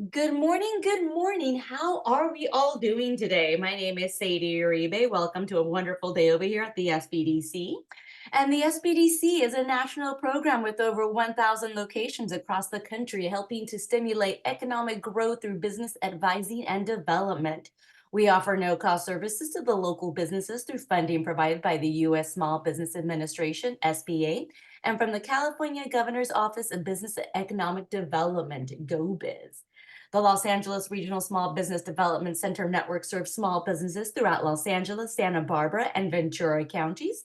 Good morning. Good morning. How are we all doing today? My name is Sadie Uribe. Welcome to a wonderful day over here at the SBDC. And the SBDC is a national program with over 1,000 locations across the country, helping to stimulate economic growth through business advising and development. We offer no cost services to the local businesses through funding provided by the U.S. Small Business Administration, SBA, and from the California Governor's Office of Business and Economic Development, GoBiz. The Los Angeles Regional Small Business Development Center network serves small businesses throughout Los Angeles, Santa Barbara, and Ventura counties.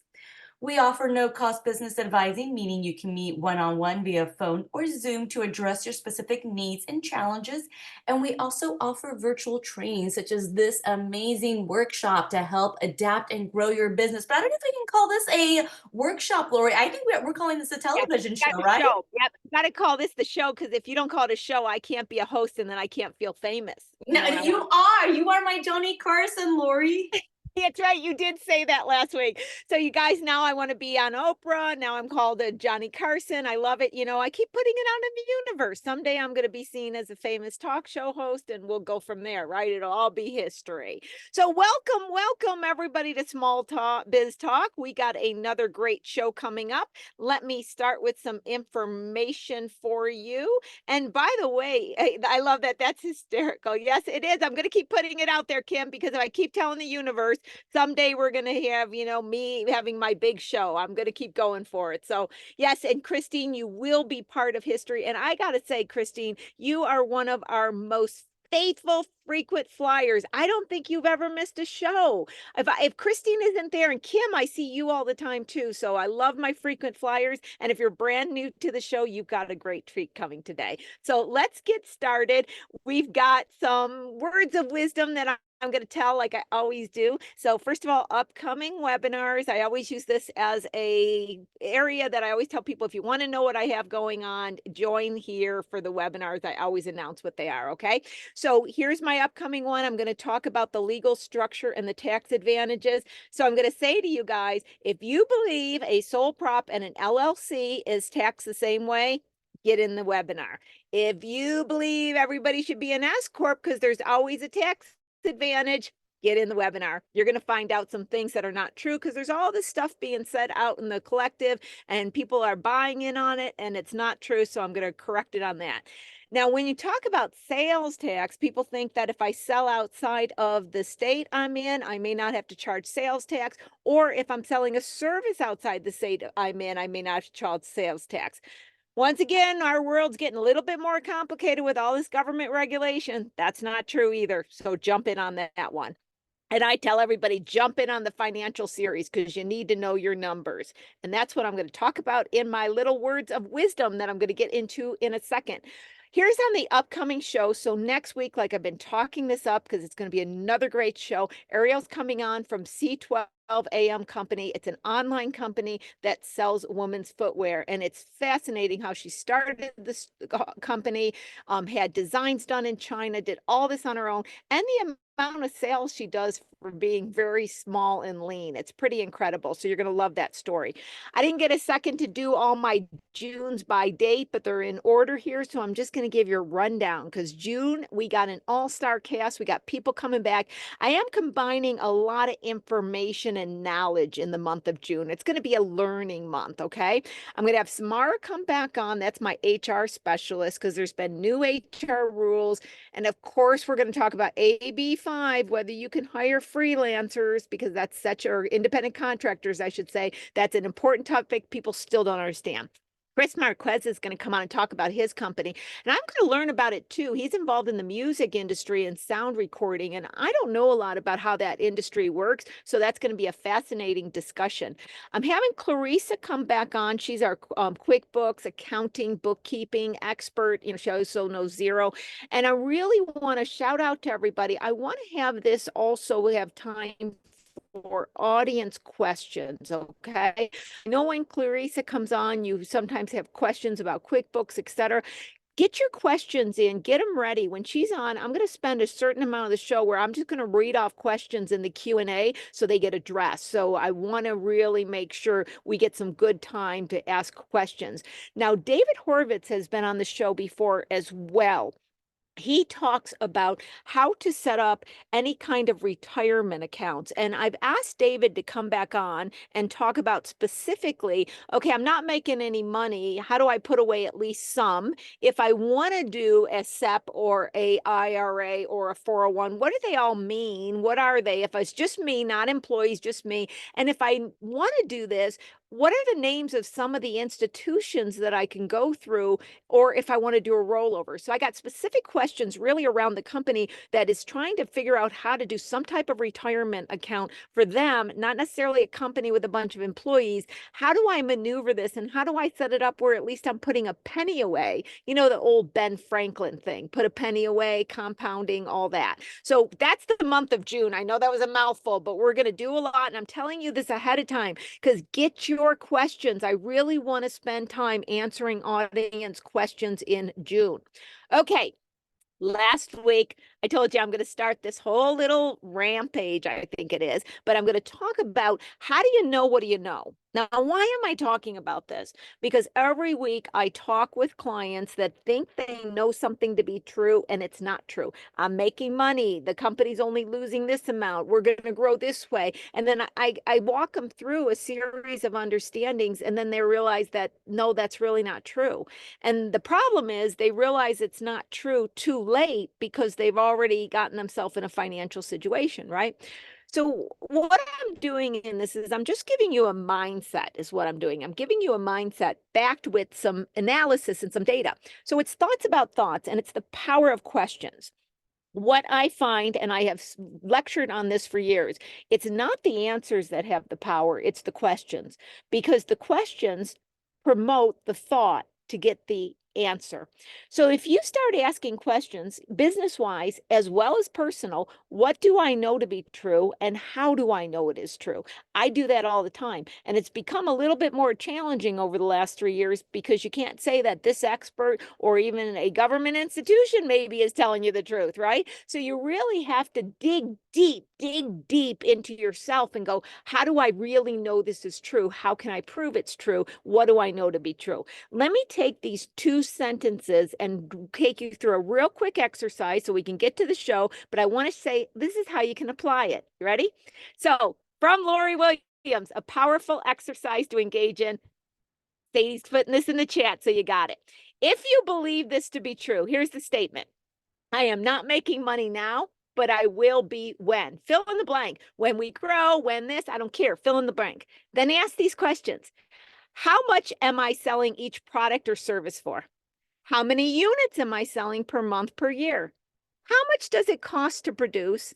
We offer no cost business advising, meaning you can meet one on one via phone or Zoom to address your specific needs and challenges. And we also offer virtual training, such as this amazing workshop to help adapt and grow your business. But I don't know if I can call this a workshop, Lori. I think we're calling this a Yes, television got show, the right? show. Yep, gotta call this the show because if you don't call it a show, I can't be a host and then I can't feel famous. You No, know what I want? you are my Johnny Carson, Lori. That's right, you did say that last week. So you guys, now I wanna be on Oprah, now I'm called a Johnny Carson, I love it, I keep putting it out in the universe. Someday I'm gonna be seen as a famous talk show host, and we'll go from there, right? It'll all be history. So welcome everybody to Small Talk Biz Talk. We got another great show coming up. Let me start with some information for you. And by the way, I love that. That's hysterical. Yes, it is. I'm going to keep putting it out there, Kim, because if I keep telling the universe, someday we're going to have, me having my big show. I'm going to keep going for it. So, yes. And Christine, you will be part of history. And I got to say, Christine, you are one of our most faithful frequent flyers. I don't think you've ever missed a show. If Christine isn't there, and Kim, I see you all the time too. So I love my frequent flyers. And if you're brand new to the show, you've got a great treat coming today. So let's get started. We've got some words of wisdom that I'm going to tell like I always do. So first of all, upcoming webinars. I always use this as a area that I always tell people, if you want to know what I have going on, join here for the webinars. I always announce what they are. Okay. So here's my upcoming one. I'm going to talk about the legal structure and the tax advantages. So I'm going to say to you guys, if you believe a sole prop and an LLC is taxed the same way, get in the webinar. If you believe everybody should be an S Corp because there's always a tax advantage, get in the webinar. You're going to find out some things that are not true because there's all this stuff being said out in the collective and people are buying in on it and it's not true. So I'm going to correct it on that. Now, when you talk about sales tax, people think that if I sell outside of the state I'm in, I may not have to charge sales tax, or if I'm selling a service outside the state I'm in, I may not have to charge sales tax. Once again, our world's getting a little bit more complicated with all this government regulation. That's not true either. So jump in on that one. And I tell everybody, jump in on the financial series because you need to know your numbers. And that's what I'm going to talk about in my little words of wisdom that I'm going to get into in a second. Here's on the upcoming show. So next week, like I've been talking this up because it's going to be another great show. Ariel's coming on from C12 AM company. It's an online company that sells women's footwear. And it's fascinating how she started this company, had designs done in China, did all this on her own. And the amount of sales she does for being very small and lean. It's pretty incredible. So you're going to love that story. I didn't get a second to do all my Junes by date, but they're in order here. So I'm just going to give you a rundown because June, we got an all-star cast. We got people coming back. I am combining a lot of information and knowledge in the month of June. It's going to be a learning month, okay? I'm going to have Samara come back on. That's my HR specialist because there's been new HR rules. And of course, we're going to talk about AB5, whether you can hire freelancers, because that's such, or independent contractors, I should say. That's an important topic people still don't understand. Chris Marquez is going to come on and talk about his company, and I'm going to learn about it too. He's involved in the music industry and sound recording, and I don't know a lot about how that industry works, so that's going to be a fascinating discussion. I'm having Clarissa come back on. She's our QuickBooks accounting, bookkeeping expert. She also knows Xero, and I really want to shout out to everybody. I want to have this also, we have time for audience questions, okay? I know when Clarissa comes on, you sometimes have questions about QuickBooks, etc. Get your questions in, get them ready. When she's on, I'm going to spend a certain amount of the show where I'm just going to read off questions in the Q&A so they get addressed. So I want to really make sure we get some good time to ask questions. Now, David Horvitz has been on the show before as well. he talks about how to set up any kind of retirement accounts. And I've asked David to come back on and talk about specifically, okay, I'm not making any money. How do I put away at least some? If I want to do a SEP or a IRA or a 401, what do they all mean? What are they? If it's just me, not employees, just me. And if I want to do this, what are the names of some of the institutions that I can go through, or if I want to do a rollover? So I got specific questions really around the company that is trying to figure out how to do some type of retirement account for them, not necessarily a company with a bunch of employees. How do I maneuver this, and how do I set it up where at least I'm putting a penny away? You know, the old Ben Franklin thing, put a penny away, compounding, all that. So that's the month of June. I know that was a mouthful, but we're going to do a lot. And I'm telling you this ahead of time because get your questions. I really want to spend time answering audience questions in June. Okay. Last week, I told you I'm going to start this whole little rampage, I think it is, but I'm going to talk about how do you know what do you know? Now, why am I talking about this? Because every week I talk with clients that think they know something to be true and it's not true. I'm making money. The company's only losing this amount. We're going to grow this way. And then I walk them through a series of understandings, and then they realize that, no, that's really not true. And the problem is they realize it's not true too late because they've already gotten themselves in a financial situation, right? So what I'm doing in this is I'm just giving you a mindset is what I'm doing. I'm giving you a mindset backed with some analysis and some data. So it's thoughts about thoughts, and it's the power of questions. What I find, and I have lectured on this for years, it's not the answers that have the power, it's the questions, because the questions promote the thought to get the answer. So if you start asking questions, business-wise as well as personal, what do I know to be true and how do I know it is true? I do that all the time. And it's become a little bit more challenging over the last 3 years because you can't say that this expert or even a government institution maybe is telling you the truth, right? So you really have to dig deep into yourself and go, how do I really know this is true? How can I prove it's true? What do I know to be true? Let me take these 2 sentences and take you through a real quick exercise so we can get to the show. But I want to say this is how you can apply it. You ready? So from Lori Williams, a powerful exercise to engage in. Sadie's putting this in the chat, so you got it. If you believe this to be true, here's the statement. I am not making money now, but I will be when. Fill in the blank. When we grow, when this, I don't care. Fill in the blank. Then ask these questions. How much am I selling each product or service for? How many units am I selling per month, per year? How much does it cost to produce?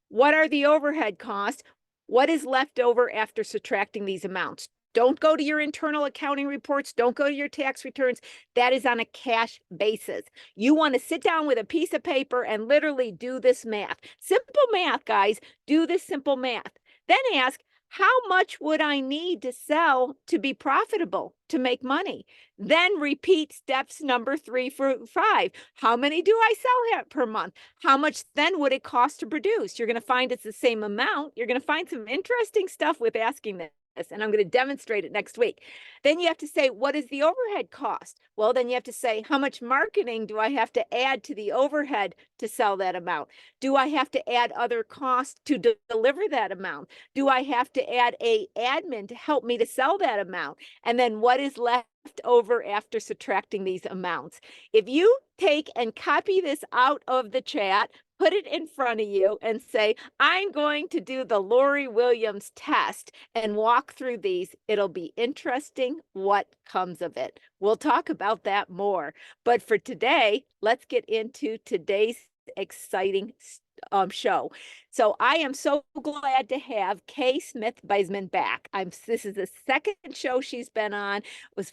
What are the overhead costs? What is left over after subtracting these amounts? Don't go to your internal accounting reports. Don't go to your tax returns. That is on a cash basis. You want to sit down with a piece of paper and literally do this math. Simple math, guys. Do this simple math. Then ask, how much would I need to sell to be profitable, to make money? Then repeat steps number 3 for 5. How many do I sell per month? How much then would it cost to produce? You're going to find it's the same amount. You're going to find some interesting stuff with asking this. And I'm going to demonstrate it next week. Then you have to say, what is the overhead cost? Well, then you have to say, how much marketing do I have to add to the overhead to sell that amount? Do I have to add other costs to deliver that amount? Do I have to add a admin to help me to sell that amount? And then what is left over after subtracting these amounts? If you take and copy this out of the chat, put it in front of you and say, I'm going to do the Lori Williams test and walk through these. It'll be interesting what comes of it. We'll talk about that more. But for today, let's get into today's exciting show. So I am so glad to have Kaiy Smith-Biesman back. This is the second show she's been on.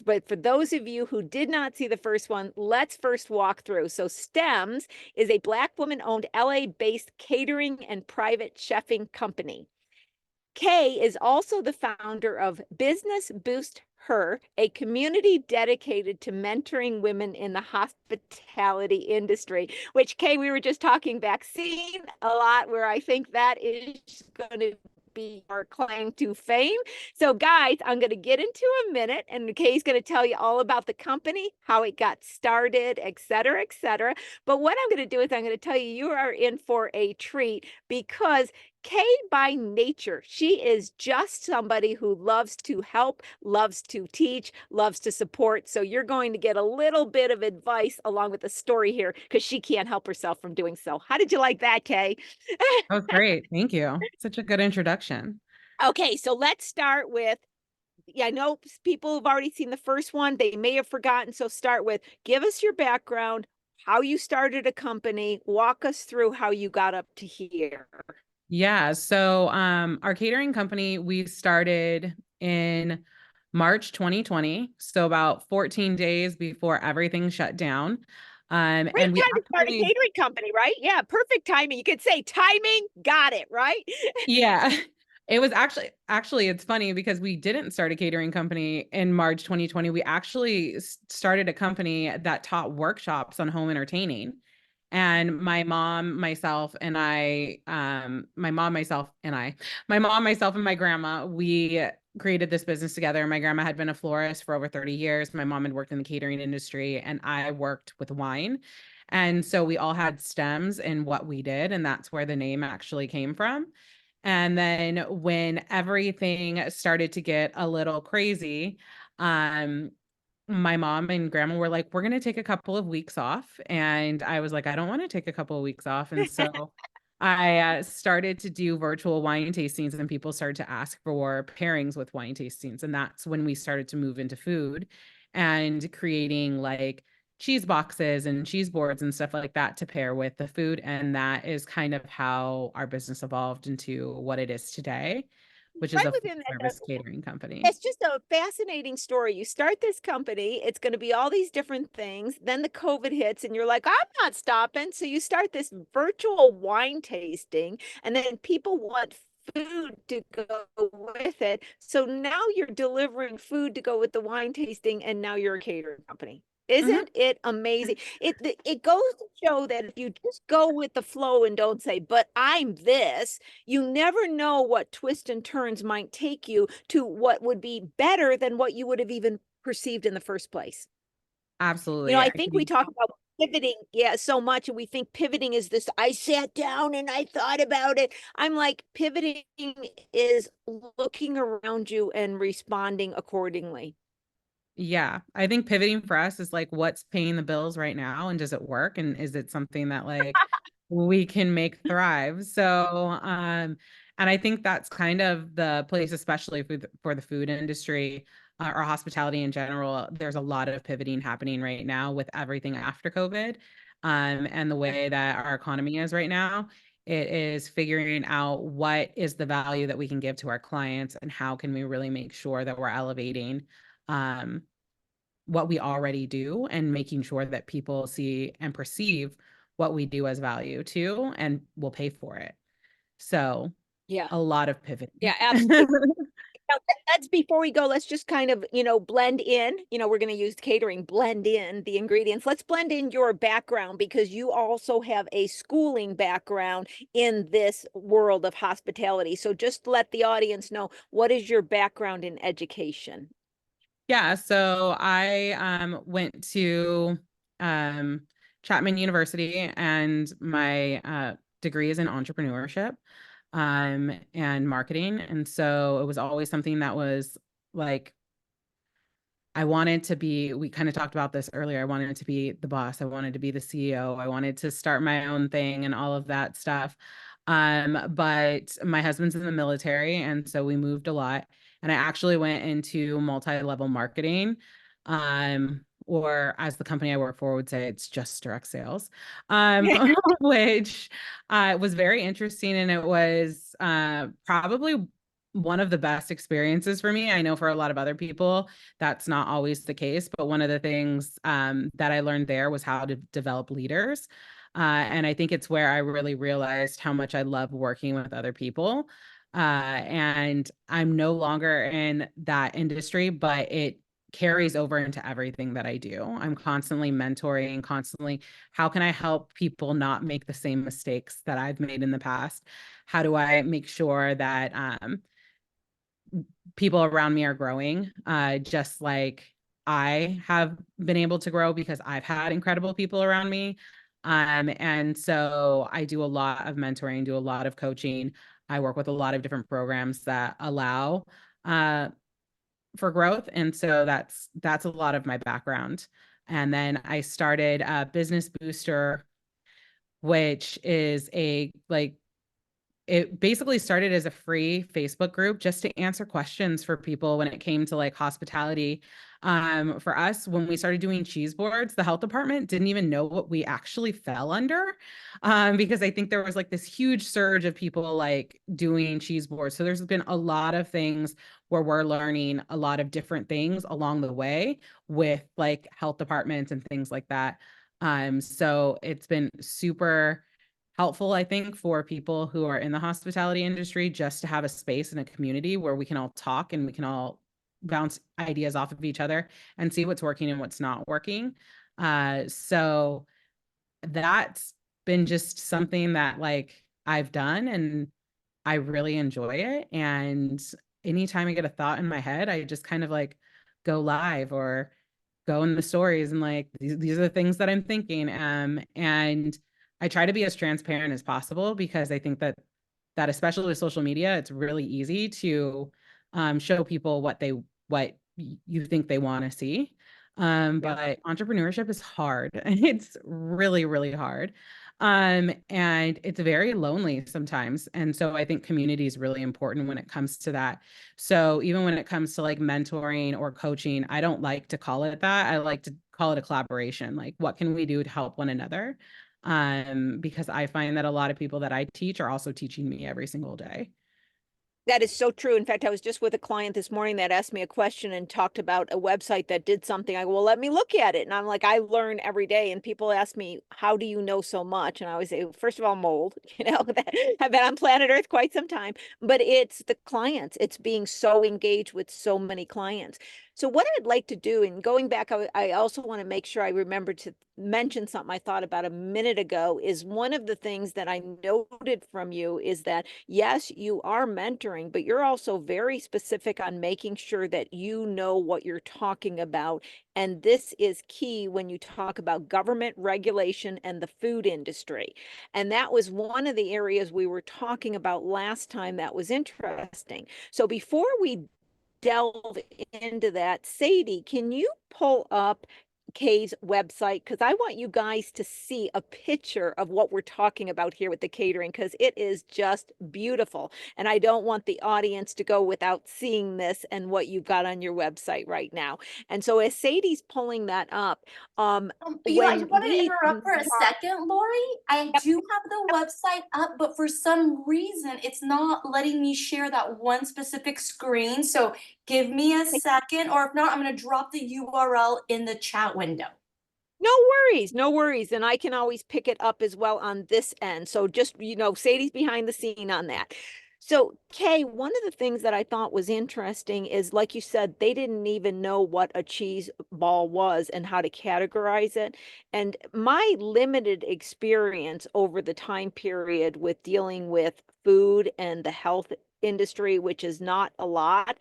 But for those of you who did not see the first one, let's first walk through. So STEMS is a Black woman-owned LA-based catering and private chefing company. Kaiy is also the founder of Business BoostHER, a community dedicated to mentoring women in the hospitality industry, which, Kaiy, we were just talking vaccine a lot, where I think that is going to be our claim to fame. So guys, I'm going to get into a minute and Kay's going to tell you all about the company, how it got started, et cetera, et cetera. But what I'm going to do is I'm going to tell you, you are in for a treat because Kay, by nature, she is just somebody who loves to help, loves to teach, loves to support. So you're going to get a little bit of advice along with the story here because she can't help herself from doing so. How did you like that, Kay? That was great. Thank you. Such a good introduction. Okay, so let's start with, yeah, I know people have already seen the first one. They may have forgotten. So start with, give us your background, how you started a company, walk us through how you got up to here. Yeah. So our catering company, we started in March 2020. So about 14 days before everything shut down. Great And we time to start a actually, catering company, right? Yeah, perfect timing. You could say timing, got it, right? yeah, it was actually it's funny because we didn't start a catering company in March 2020. We actually started a company that taught workshops on home entertaining. And my mom, myself, and my grandma, we created this business together. My grandma had been a florist for over 30 years. My mom had worked in the catering industry, and I worked with wine. And so we all had stems in what we did, and that's where the name actually came from. And then when everything started to get a little crazy, um, my mom and grandma were like, we're going to take a couple of weeks off. And I was like, I don't want to take a couple of weeks off. And so I started to do virtual wine tastings, and people started to ask for pairings with wine tastings. And that's when we started to move into food and creating like cheese boxes and cheese boards and stuff like that to pair with the food. And that is kind of how our business evolved into what it is today, which is Right a full within that, service catering company. it's just a fascinating story. You start this company, it's going to be all these different things. Then the COVID hits, and you're like, I'm not stopping. So you start this virtual wine tasting, and then people want food to go with it. So now you're delivering food to go with the wine tasting, and now you're a catering company. Mhm. Isn't it amazing? It goes to show that if you just go with the flow and don't say, but I'm this, you never know what twists and turns might take you to what would be better than what you would have even perceived in the first place. You know, Absolutely. I I think we think talk about pivoting, yeah, so much, and we think pivoting is this, I sat down and I thought about it. I'm like, pivoting is looking around you and responding accordingly. Yeah, I think pivoting for us is like what's paying the bills right now, and does it work, and is it something that like we can make thrive? So, and I think that's kind of the place, especially for the food industry, or hospitality in general. There's a lot of pivoting happening right now with everything after COVID, and the way that our economy is right now. It is figuring out what is the value that we can give to our clients, and how can we really make sure that we're elevating um, what we already do, and making sure that people see and perceive what we do as value too, and will pay for it. So Yeah. a lot of pivoting. Yeah, absolutely. Now, let's before we go, let's just kind of, blend in. We're going to use catering, blend in the ingredients. Let's blend in your background because you also have a schooling background in this world of hospitality. So just let the audience know, what is your background in education? Yeah, so I went to um, Chapman University, and my degree is in entrepreneurship and marketing. And so it was always something that was like I wanted to be, we kind of talked about this earlier. I wanted to be the boss. I wanted to be the CEO. I wanted to start my own thing and all of that stuff. But my husband's in the military, and so we moved a lot. And I actually went into multi-level marketing, or as the company I work for would say, it's just direct sales, which was very interesting. And it was probably one of the best experiences for me. I know for a lot of other people, that's not always the case. But one of the things that I learned there was how to develop leaders. And I think it's where I really realized how much I love working with other people. And I'm no longer in that industry, but it carries over into everything that I do. I'm constantly mentoring, constantly, how can I help people not make the same mistakes that I've made in the past? How do I make sure that people around me are growing, just like I have been able to grow because I've had incredible people around me. And so I do a lot of mentoring, do a lot of coaching. I work with a lot of different programs that allow for growth. And so that's a lot of my background. And then I started Business BoostHER, which is it basically started as a free Facebook group just to answer questions for people when it came to like hospitality. For us, when we started doing cheese boards, the health department didn't even know what we actually fell under, because I think there was like this huge surge of people like doing cheese boards. So there's been a lot of things where we're learning a lot of different things along the way with like health departments and things like that. So it's been super helpful, I think, for people who are in the hospitality industry just to have a space and a community where we can all talk and we can all bounce ideas off of each other and see what's working and what's not working. So that's been just something that like I've done and I really enjoy it. And anytime I get a thought in my head, I just kind of like go live or go in the stories and like these are the things that I'm thinking. And I try to be as transparent as possible because I think that especially with social media, it's really easy to show people what you think they want to see. But entrepreneurship is hard. It's really, really hard. And it's very lonely sometimes. And so I think community is really important when it comes to that. So even when it comes to like mentoring or coaching, I don't like to call it that. I like to call it a collaboration. Like, what can we do to help one another? Because I find that a lot of people that I teach are also teaching me every single day. That is so true. In fact, I was just with a client this morning that asked me a question and talked about a website that did something. I go, well, let me look at it. And I'm like, I learn every day. And people ask me, how do you know so much? And I always say, first of all, mold, that I've been on planet Earth quite some time, but it's the clients. It's being so engaged with so many clients. So what I'd like to do, and going back, I also want to make sure I remember to mention something I thought about a minute ago, is one of the things that I noted from you is that, yes, you are mentoring, but you're also very specific on making sure that you know what you're talking about. And this is key when you talk about government regulation and the food industry. And that was one of the areas we were talking about last time that was interesting. So before we delve into that, Sadie, can you pull up Kayy's website? Because I want you guys to see a picture of what we're talking about here with the catering, because it is just beautiful. And I don't want the audience to go without seeing this and what you've got on your website right now. And so as Sadie's pulling that up, You want to interrupt for a second, Lori? I do have the website up, but for some reason, it's not letting me share that one specific screen. So give me a second, or if not, I'm going to drop the URL in the chat window. No worries, no worries. And I can always pick it up as well on this end. So just, Sadie's behind the scene on that. So, Kay, one of the things that I thought was interesting is, like you said, they didn't even know what a cheese ball was and how to categorize it. And my limited experience over the time period with dealing with food and the health industry, which is not a lot,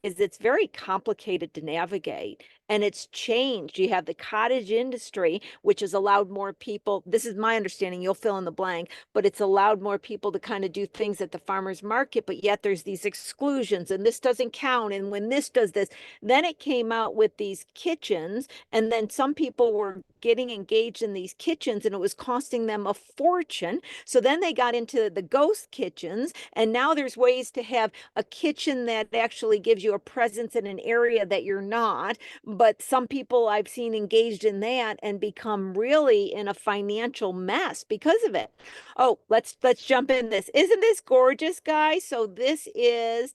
is it's very complicated to navigate, and it's changed. You have the cottage industry, which has allowed more people, this is my understanding, you'll fill in the blank, but it's allowed more people to kind of do things at the farmer's market, but yet there's these exclusions and this doesn't count. And when this does this, then it came out with these kitchens, and then some people were getting engaged in these kitchens and it was costing them a fortune. So then they got into the ghost kitchens, and now there's ways to have a kitchen that actually gives you a presence in an area that you're not. But some people I've seen engaged in that and become really in a financial mess because of it. Oh, let's jump in this. Isn't this gorgeous, guys? So this is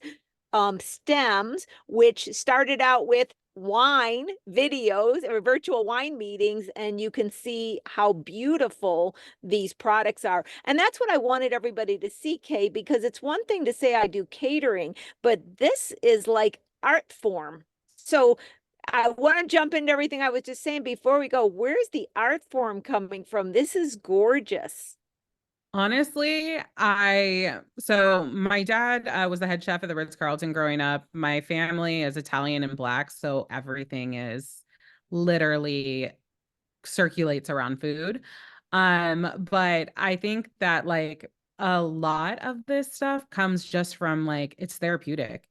stems, which started out with wine videos or virtual wine meetings, and you can see how beautiful these products are. And that's what I wanted everybody to see, Kay, because it's one thing to say I do catering, but this is like art form. So I want to jump into everything I was just saying before we go. Where's the art form coming from? This is gorgeous. Honestly, so my dad was the head chef at the Ritz-Carlton growing up. My family is Italian and Black, so everything is literally circulates around food. But I think that like a lot of this stuff comes just from like it's therapeutic.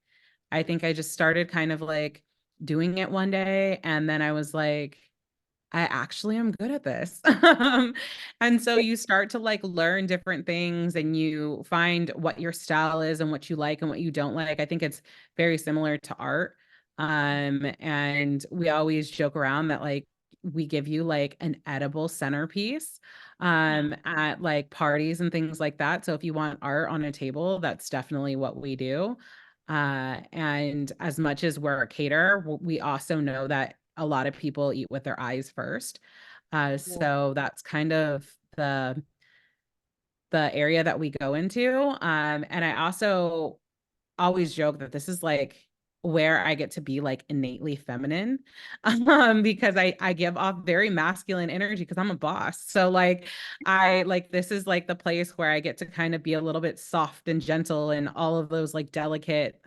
I think I just started kind of like doing it one day, and then I was like, I actually am good at this. And so you start to like learn different things and you find what your style is and what you like and what you don't like. I think it's very similar to art. And we always joke around that like we give you like an edible centerpiece at like parties and things like that. So if you want art on a table, that's definitely what we do. And as much as we're a caterer, we also know that a lot of people eat with their eyes first. So that's kind of the area that we go into. And I also always joke that this is like where I get to be like innately feminine because I give off very masculine energy because I'm a boss. So like I like this is like the place where I get to kind of be a little bit soft and gentle and all of those like delicate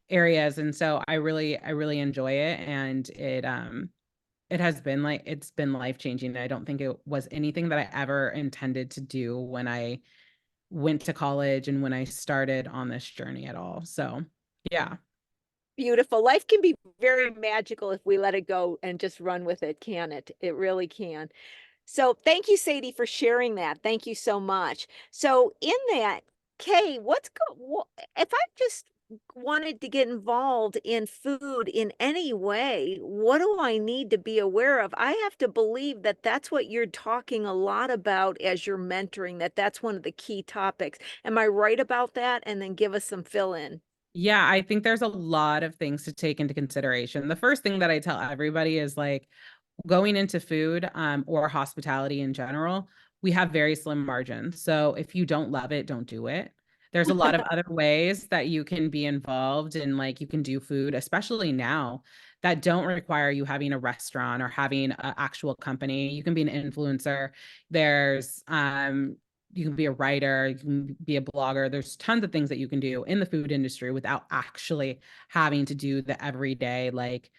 areas. And so I really enjoy it. And it has been like it's been life changing. I don't think it was anything that I ever intended to do when I went to college and when I started on this journey at all. So, yeah. Beautiful. Life can be very magical if we let it go and just run with it, can it? It really can. So thank you, Sadie, for sharing that. Thank you so much. So in that, Kay, if I just wanted to get involved in food in any way, what do I need to be aware of? I have to believe that that's what you're talking a lot about as you're mentoring, that that's one of the key topics. Am I right about that? And then give us some fill in. Yeah, I think there's a lot of things to take into consideration. The first thing that I tell everybody is like going into food or hospitality in general, we have very slim margins. So if you don't love it, don't do it. There's a lot of other ways that you can be involved in, like you can do food, especially now, that don't require you having a restaurant or having an actual company. You can be an influencer. There's you can be a writer, you can be a blogger. There's tons of things that you can do in the food industry without actually having to do the everyday like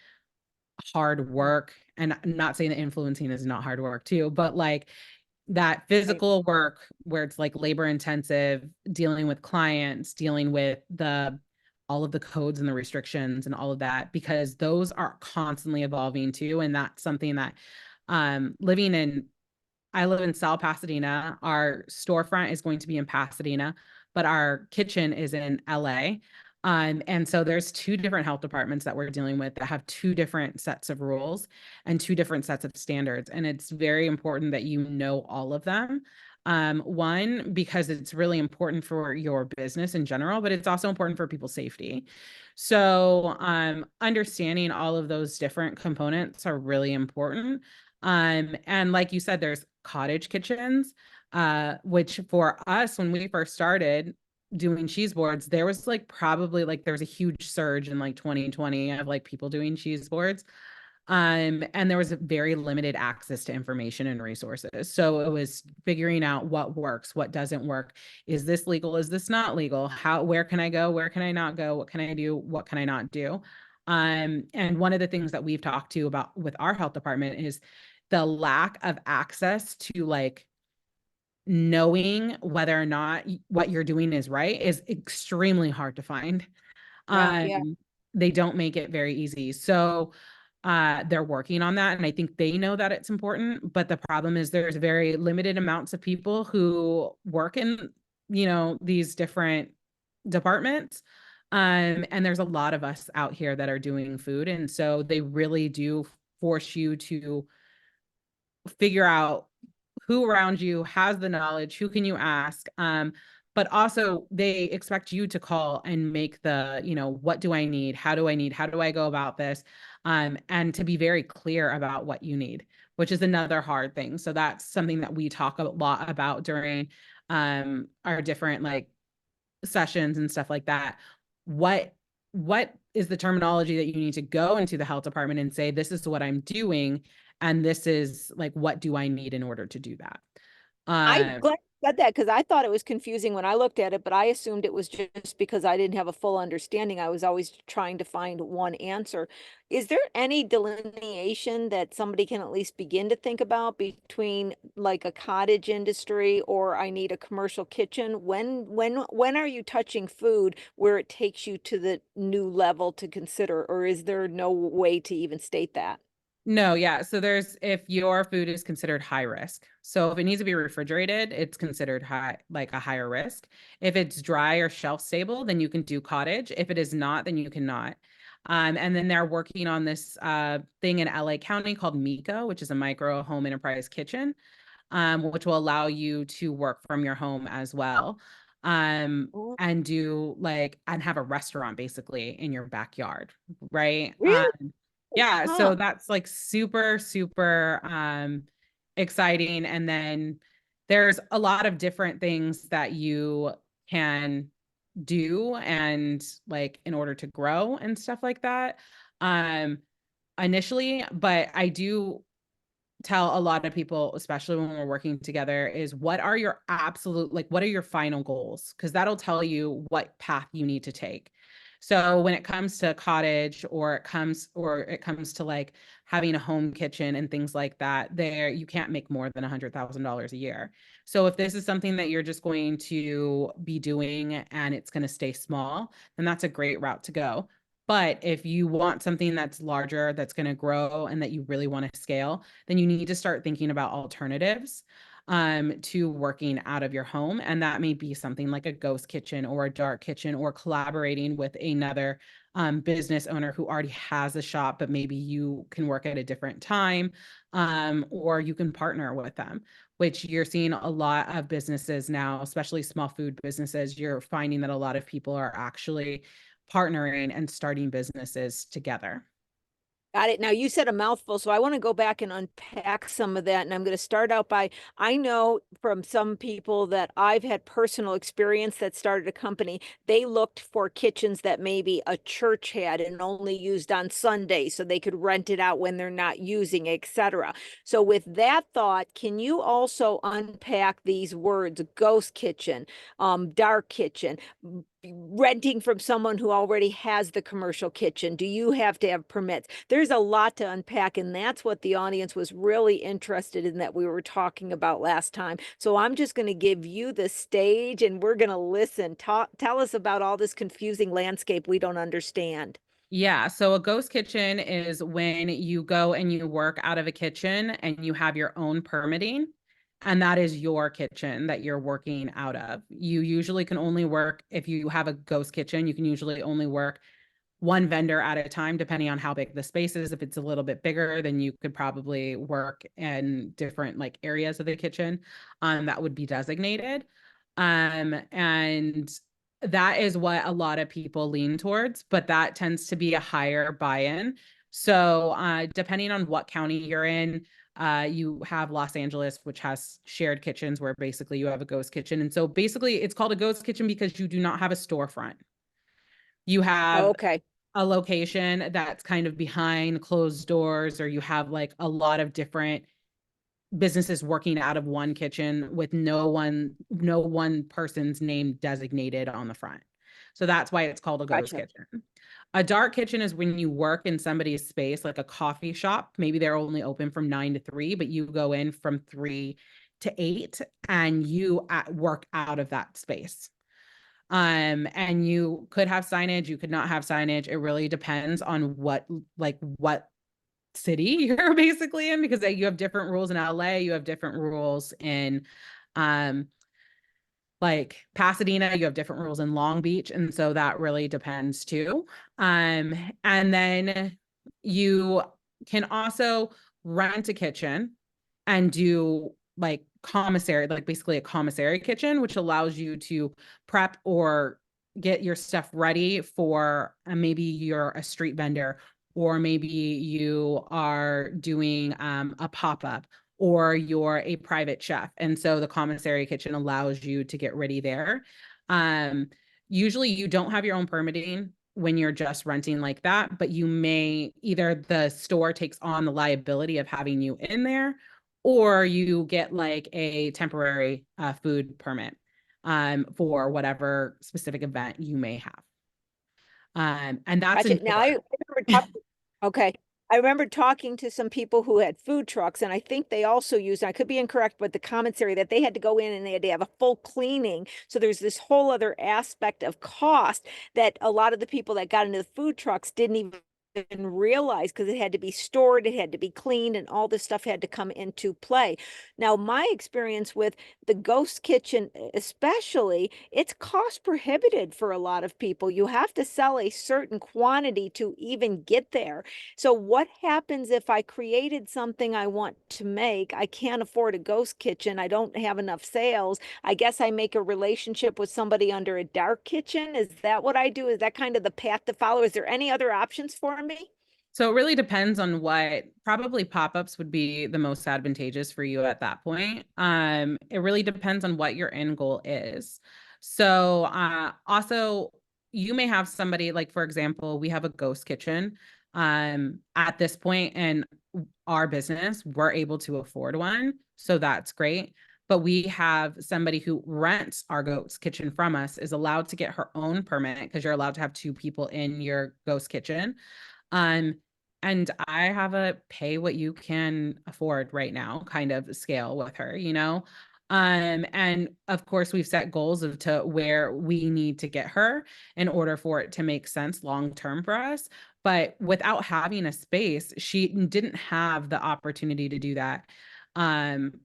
hard work. And I'm not saying that influencing is not hard work too, but like that Right. physical work where it's like labor intensive, dealing with clients, dealing with the all of the codes and the restrictions and all of that, because those are constantly evolving too. And that's something that living in I live in South Pasadena. Our storefront is going to be in Pasadena, but our kitchen is in LA. And so there's two different health departments that we're dealing with that have two different sets of rules and two different sets of standards. And it's very important that you know all of them. One, because it's really important for your business in general, but it's also important for people's safety. So understanding all of those different components are really important. And like you said, there's cottage kitchens, which for us, when we first started doing cheese boards, there was like probably like there was a huge surge in like 2020 of like people doing cheese boards. And there was a very limited access to information and resources. So it was figuring out what works, what doesn't work. Is this legal? Is this not legal? Where can I go? Where can I not go? What can I do? What can I not do? And one of the things that we've talked to about with our health department is the lack of access to like knowing whether or not what you're doing is right is extremely hard to find. Yeah, yeah. Um, they don't make it very easy. So they're working on that. And I think they know that it's important. But the problem is there's very limited amounts of people who work in, these different departments. And there's a lot of us out here that are doing food. And so they really do force you to figure out who around you has the knowledge, who can you ask? But also they expect you to call and make what do I need? How do I need? How do I go about this? And to be very clear about what you need, which is another hard thing. So that's something that we talk a lot about during our different like sessions and stuff like that. What is the terminology that you need to go into the health department and say, this is what I'm doing. And this is like, what do I need in order to do that? I'm glad you said that because I thought it was confusing when I looked at it, but I assumed it was just because I didn't have a full understanding. I was always trying to find one answer. Is there any delineation that somebody can at least begin to think about between like a cottage industry or I need a commercial kitchen? When are you touching food where it takes you to the new level to consider, or is there no way to even state that? No, yeah. So there's, if your food is considered high risk. So if it needs to be refrigerated, it's considered high, like a higher risk. If it's dry or shelf stable, then you can do cottage. If it is not, then you cannot. And then they're working on this thing in LA County called MICO, which is a micro home enterprise kitchen, which will allow you to work from your home as well. Oh, And do like, and have a restaurant basically in your backyard, right? really? Yeah, Huh. so that's like super, super exciting. And then there's a lot of different things that you can do and like in order to grow and stuff like that. Um Initially, but I do tell a lot of people, especially when we're working together, is what are your absolute, like, what are your final goals? Because that'll tell you what path you need to take. So when it comes to cottage or it comes to like having a home kitchen and things like that, there you can't make more than $100,000 a year. So if this is something that you're just going to be doing and it's going to stay small, then that's a great route to go. But if you want something that's larger, that's going to grow, and that you really want to scale, then you need to start thinking about alternatives to working out of your home. And that may be something like a ghost kitchen or a dark kitchen, or collaborating with another business owner who already has a shop, but maybe you can work at a different time, or you can partner with them, which you're seeing a lot of businesses now, especially small food businesses. You're finding that a lot of people are actually partnering and starting businesses together. Got it. Now you said a mouthful, so I want to go back and unpack some of that. And I'm going to start out by I know from some people that I've had personal experience that started a company. They looked for kitchens that maybe a church had and only used on Sunday so they could rent it out when they're not using, etc. So with that thought, can you also unpack these words ghost kitchen, dark kitchen, renting from someone who already has the commercial kitchen? Do you have to have permits? There's a lot to unpack, and that's what the audience was really interested in that we were talking about last time. So I'm just going to give you the stage and we're going to listen. Tell us about all this confusing landscape we don't understand. Yeah. So a ghost kitchen is when you go and you work out of a kitchen and you have your own permitting. And that is your kitchen that you're working out of. You usually can only work, if you have a ghost kitchen, you can usually only work one vendor at a time, depending on how big the space is. If it's a little bit bigger, then you could probably work in different like areas of the kitchen that would be designated. And that is what a lot of people lean towards, but that tends to be a higher buy-in. So depending on what county you're in, you have Los Angeles, which has shared kitchens where basically you have a ghost kitchen. And so basically it's called a ghost kitchen because you do not have a storefront. You have Okay. a location that's kind of behind closed doors, or you have like a lot of different businesses working out of one kitchen with no one person's name designated on the front. So that's why it's called a ghost Gotcha. kitchen. A dark kitchen is when you work in somebody's space, like a coffee shop. Maybe they're only open from 9 to 3, but you go in from 3 to 8 and you work out of that space. And you could have signage, you could not have signage. It really depends on what city you're basically in, because you have different rules in LA, you have different rules in um like Pasadena, you have different rules in Long Beach, and so that really depends too. And then you can also rent a kitchen and do like commissary, like basically a commissary kitchen, which allows you to prep or get your stuff ready for maybe you're a street vendor, or maybe you are doing a pop-up, or you're a private chef. And so the commissary kitchen allows you to get ready there. Um, Usually you don't have your own permitting. when you're just renting like that, but you may either the store takes on the liability of having you in there, or you get like a temporary food permit for whatever specific event you may have. And that's Gotcha. Now I important. remember talking, okay. I remember talking to some people who had food trucks, and I think they also used, I could be incorrect, but the commentary that they had to go in and they had to have a full cleaning. So there's this whole other aspect of cost that a lot of the people that got into the food trucks didn't even realize, because it had to be stored, it had to be cleaned, and all this stuff had to come into play. Now, my experience with the ghost kitchen, especially, it's cost prohibitive for a lot of people. You have to sell a certain quantity to even get there. So what happens if I created something I want to make? I can't afford a ghost kitchen. I don't have enough sales. I guess I make a relationship with somebody under a dark kitchen. Is that what I do? Is that kind of the path to follow? Is there any other options for me? So it really depends on what, probably pop-ups would be the most advantageous for you at that point. It really depends on what your end goal is. So also you may have somebody like, for example, we have a ghost kitchen at this point in our business, we're able to afford one. So that's great. But we have somebody who rents our ghost kitchen from us is allowed to get her own permit, because you're allowed to have 2 people in your ghost kitchen. Um, and I have a pay what you can afford right now kind of scale with her, you know? And of course we've set goals of to where we need to get her in order for it to make sense long term for us. But without having a space, she didn't have the opportunity to do that. Um,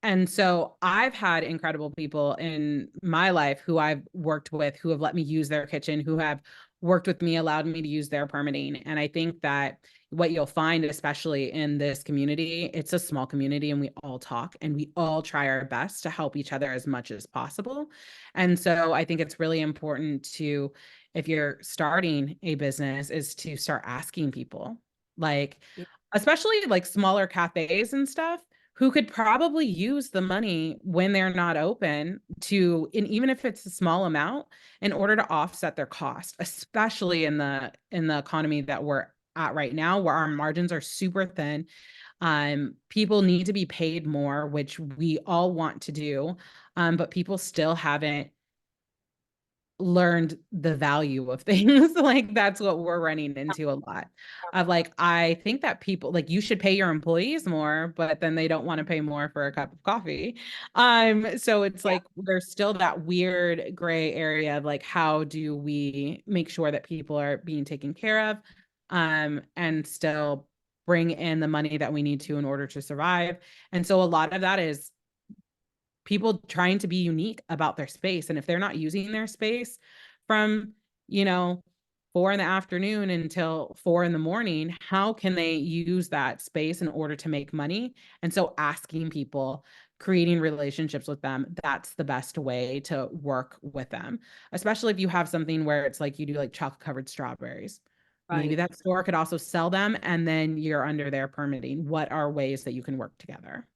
and so I've had incredible people in my life who I've worked with who have let me use their kitchen, who have worked with me, allowed me to use their permitting. And I think that what you'll find, especially in this community, it's a small community and we all talk and we all try our best to help each other as much as possible. And so I think it's really important to, if you're starting a business, is to start asking people, like, Yeah. especially like smaller cafes and stuff, who could probably use the money when they're not open to, and even if it's a small amount, in order to offset their cost, especially in the economy that we're at right now, where our margins are super thin. People need to be paid more, which we all want to do, but people still haven't learned the value of things. Like that's what we're running into a lot of. Like, I think that people, like, you should pay your employees more, but then they don't want to pay more for a cup of coffee. So it's Yeah. like there's still that weird gray area of like, how do we make sure that people are being taken care of, and still bring in the money that we need to in order to survive. And so a lot of that is people trying to be unique about their space. And if they're not using their space from, you know, 4 in the afternoon until 4 in the morning, how can they use that space in order to make money? And so asking people, creating relationships with them, that's the best way to work with them, especially if you have something where it's like you do like chocolate covered strawberries. Maybe Right. that store could also sell them and then you're under their permitting. What are ways that you can work together?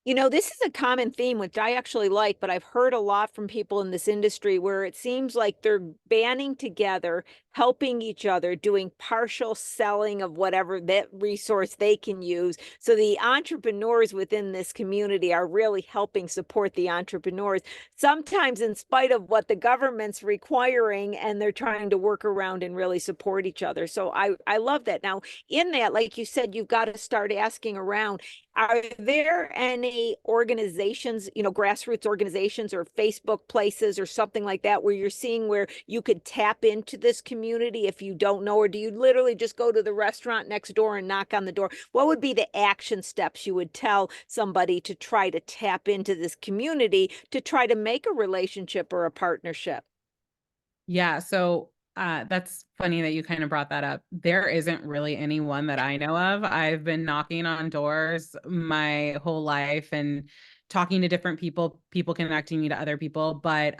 You know, this is a common theme, which I actually like, but I've heard a lot from people in this industry where it seems like they're banding together, helping each other, doing partial selling of whatever that resource they can use. So the entrepreneurs within this community are really helping support the entrepreneurs, sometimes in spite of what the government's requiring, and they're trying to work around and really support each other. So I love that. Now, in that, like you said, you've got to start asking around. Are there any organizations, you know, grassroots organizations or Facebook places or something like that where you're seeing where you could tap into this community if you don't know? Or do you literally just go to the restaurant next door and knock on the door? What would be the action steps you would tell somebody to try to tap into this community to try to make a relationship or a partnership? Yeah, so that's funny that you kind of brought that up. There isn't really anyone that I know of. I've been knocking on doors my whole life and talking to different people, people connecting me to other people. But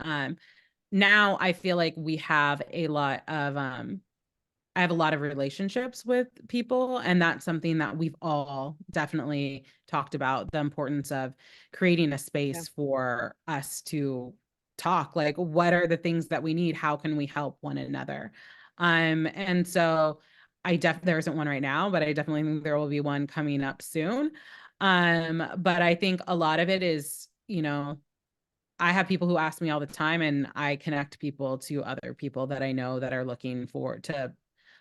now I feel like we have a lot of I have a lot of relationships with people, and that's something that we've all definitely talked about, the importance of creating a Yeah. space for us to talk. Like, what are the things that we need? How can we help one another? And so there isn't one right now, but I definitely think there will be one coming up soon. But I think a lot of it is, I have people who ask me all the time, and I connect people to other people that I know that are looking to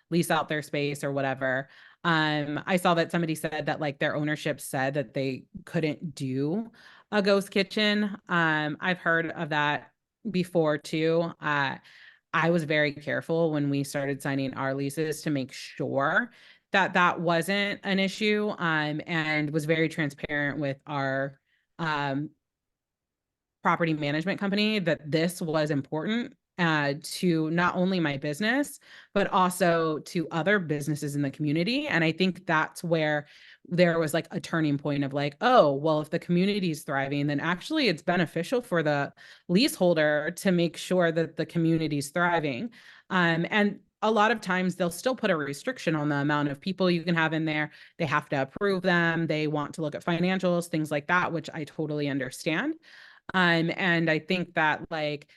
lease out their space or whatever. I saw that somebody said that like their ownership said that they couldn't do a ghost kitchen. I've heard of that before too. I was very careful when we started signing our leases to make sure that that wasn't an issue, and was very transparent with our um, property management company that this was important to not only my business, but also to other businesses in the community. And I think that's where there was like a turning point of like, oh, well, if the community is thriving, then actually it's beneficial for the leaseholder to make sure that the community is thriving. And a lot of times they'll still put a restriction on the amount of people you can have in there. They have to approve them. They want to look at financials, things like that, which I totally understand. And I think that like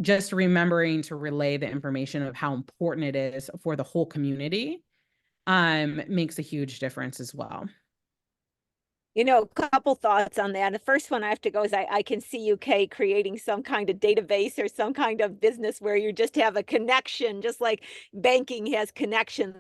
just remembering to relay the information of how important it is for the whole community makes a huge difference as well. A couple thoughts on that. The first one I have to go is I can see UK creating some kind of database or some kind of business where you just have a connection, just like banking has connections.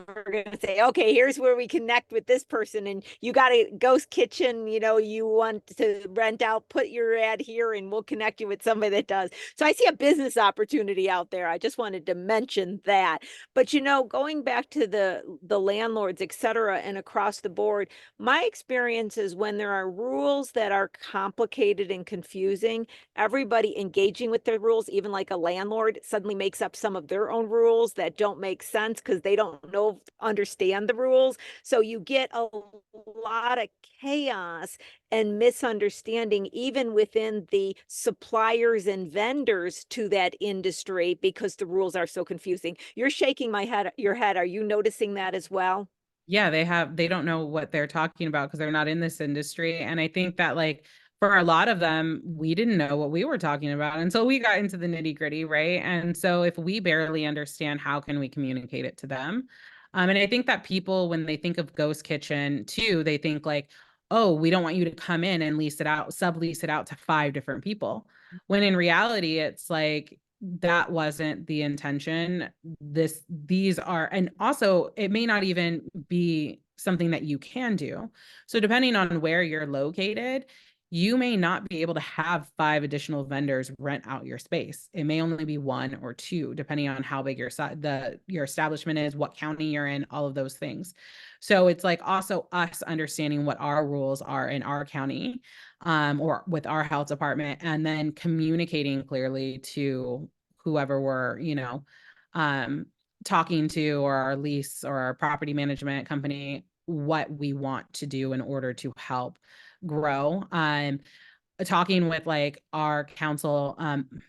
We're going to say, okay, here's where we connect with this person, and you got a ghost kitchen, you want to rent out, put your ad here, and we'll connect you with somebody that does. So I see a business opportunity out there. I just wanted to mention that. But going back to the landlords, et cetera, and across the board, my experience is when there are rules that are complicated and confusing, everybody engaging with their rules, even like a landlord, suddenly makes up some of their own rules that don't make sense because they don't understand the rules. So you get a lot of chaos and misunderstanding even within the suppliers and vendors to that industry because the rules are so confusing. You're shaking your head. Are you noticing that as well? Yeah, they don't know what they're talking about because they're not in this industry. And I think that like for a lot of them, we didn't know what we were talking about until we got into the nitty gritty, right? And so if we barely understand, how can we communicate it to them? And I think that people, when they think of ghost kitchen too, they think like, oh, we don't want you to come in and lease it out, sublease it out to 5 different people. When in reality, it's like that wasn't the intention. These are, and also it may not even be something that you can do. So depending on where you're located, you may not be able to have 5 additional vendors rent out your space. It may only be 1 or 2, depending on how big your establishment is, what county you're in, all of those things. So it's like also us understanding what our rules are in our county, or with our health department, and then communicating clearly to whoever we're, talking to, or our lease or our property management company, what we want to do in order to help grow. Talking with like our council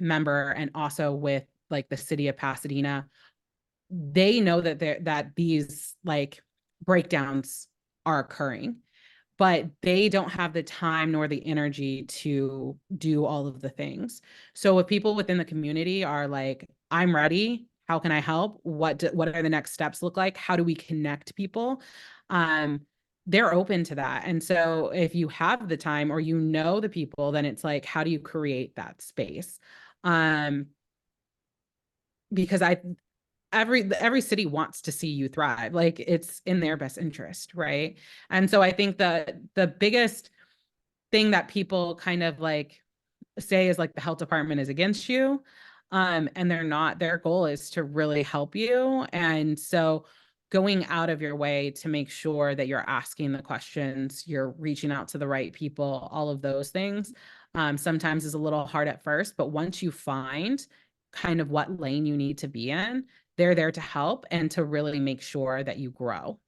member, and also with like the city of Pasadena, they know that these like breakdowns are occurring, but they don't have the time nor the energy to do all of the things. So if people within the community are like, I'm ready, how can I help? What are the next steps look like? How do we connect people? They're open to that. And so if you have the time, or the people, then it's like, how do you create that space? Because every city wants to see you thrive. Like it's in their best interest, right? And so I think the biggest thing that people kind of like say is like the health department is against you. And they're not. Their goal is to really help you. And so going out of your way to make sure that you're asking the questions, you're reaching out to the right people, all of those things, sometimes is a little hard at first, but once you find kind of what lane you need to be in, they're there to help and to really make sure that you grow.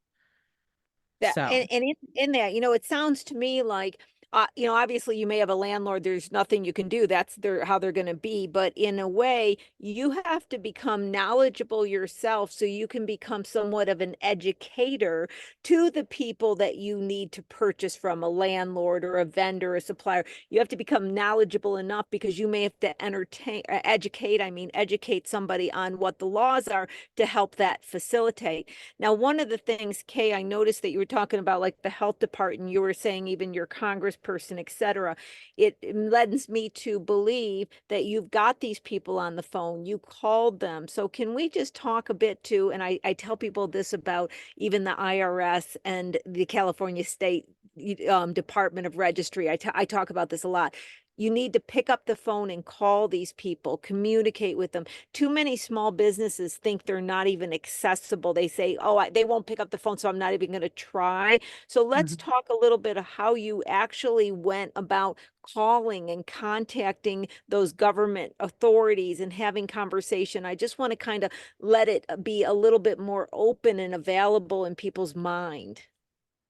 That So and in that, it sounds to me like Obviously you may have a landlord, there's nothing you can do. That's how they're going to be. But in a way, you have to become knowledgeable yourself so you can become somewhat of an educator to the people that you need to purchase from, a landlord or a vendor, a supplier. You have to become knowledgeable enough because you may have to educate somebody on what the laws are to help that facilitate. Now, one of the things, Kay, I noticed that you were talking about like the health department, you were saying even your congressperson, et cetera. It lends me to believe that you've got these people on the phone, you called them. So can we just talk a bit too? And I tell people this about even the IRS and the California State Department of Registry. I talk about this a lot. You need to pick up the phone and call these people, communicate with them. Too many small businesses think they're not even accessible. They say, oh, they won't pick up the phone, so I'm not even going to try. So let's talk a little bit of how you actually went about calling and contacting those government authorities and having conversation. I just want to kind of let it be a little bit more open and available in people's mind.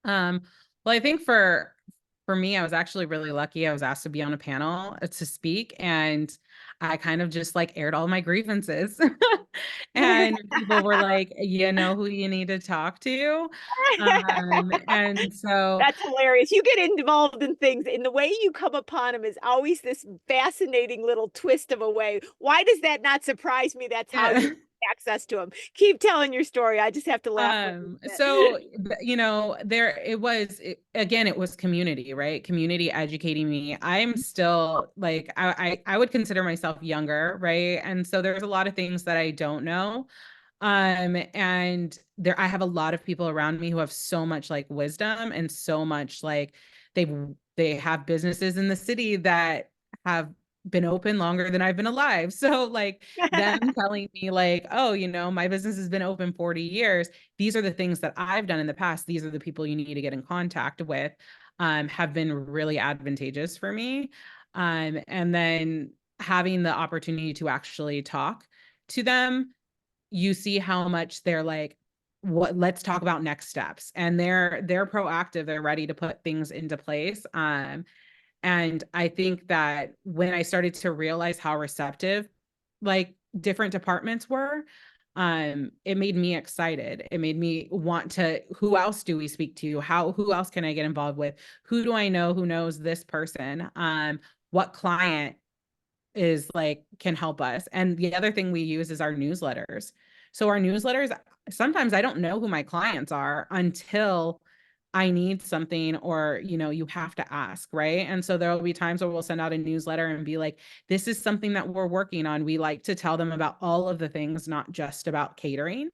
Um, well, I think for me, I was actually really lucky. I was asked to be on a panel to speak, and I kind of just like aired all my grievances. And people were like, you know who you need to talk to. And so That's hilarious. You get involved in things, and the way you come upon them is always this fascinating little twist of a way. Why does that not surprise me? That's how you access to them. Keep telling your story. I just have to laugh. So there again, it was community, right? Community educating me. I'm still like, I would consider myself younger, right? And so there's a lot of things that I don't know. And I have a lot of people around me who have so much like wisdom and so much like they have businesses in the city that have been open longer than I've been alive. So like them telling me like, oh, my business has been open 40 years. These are the things that I've done in the past. These are the people you need to get in contact with, have been really advantageous for me. And then having the opportunity to actually talk to them, you see how much they're like, let's talk about next steps. And they're proactive. They're ready to put things into place. And I think that when I started to realize how receptive like different departments were, it made me excited. It made me want to, who else do we speak to? Who else can I get involved with? Who do I know who knows this person? What client is like, can help us? And the other thing we use is our newsletters. So our newsletters, sometimes I don't know who my clients are until I need something, or, you have to ask, right? And so there will be times where we'll send out a newsletter and be like, this is something that we're working on. We like to tell them about all of the things, not just about catering,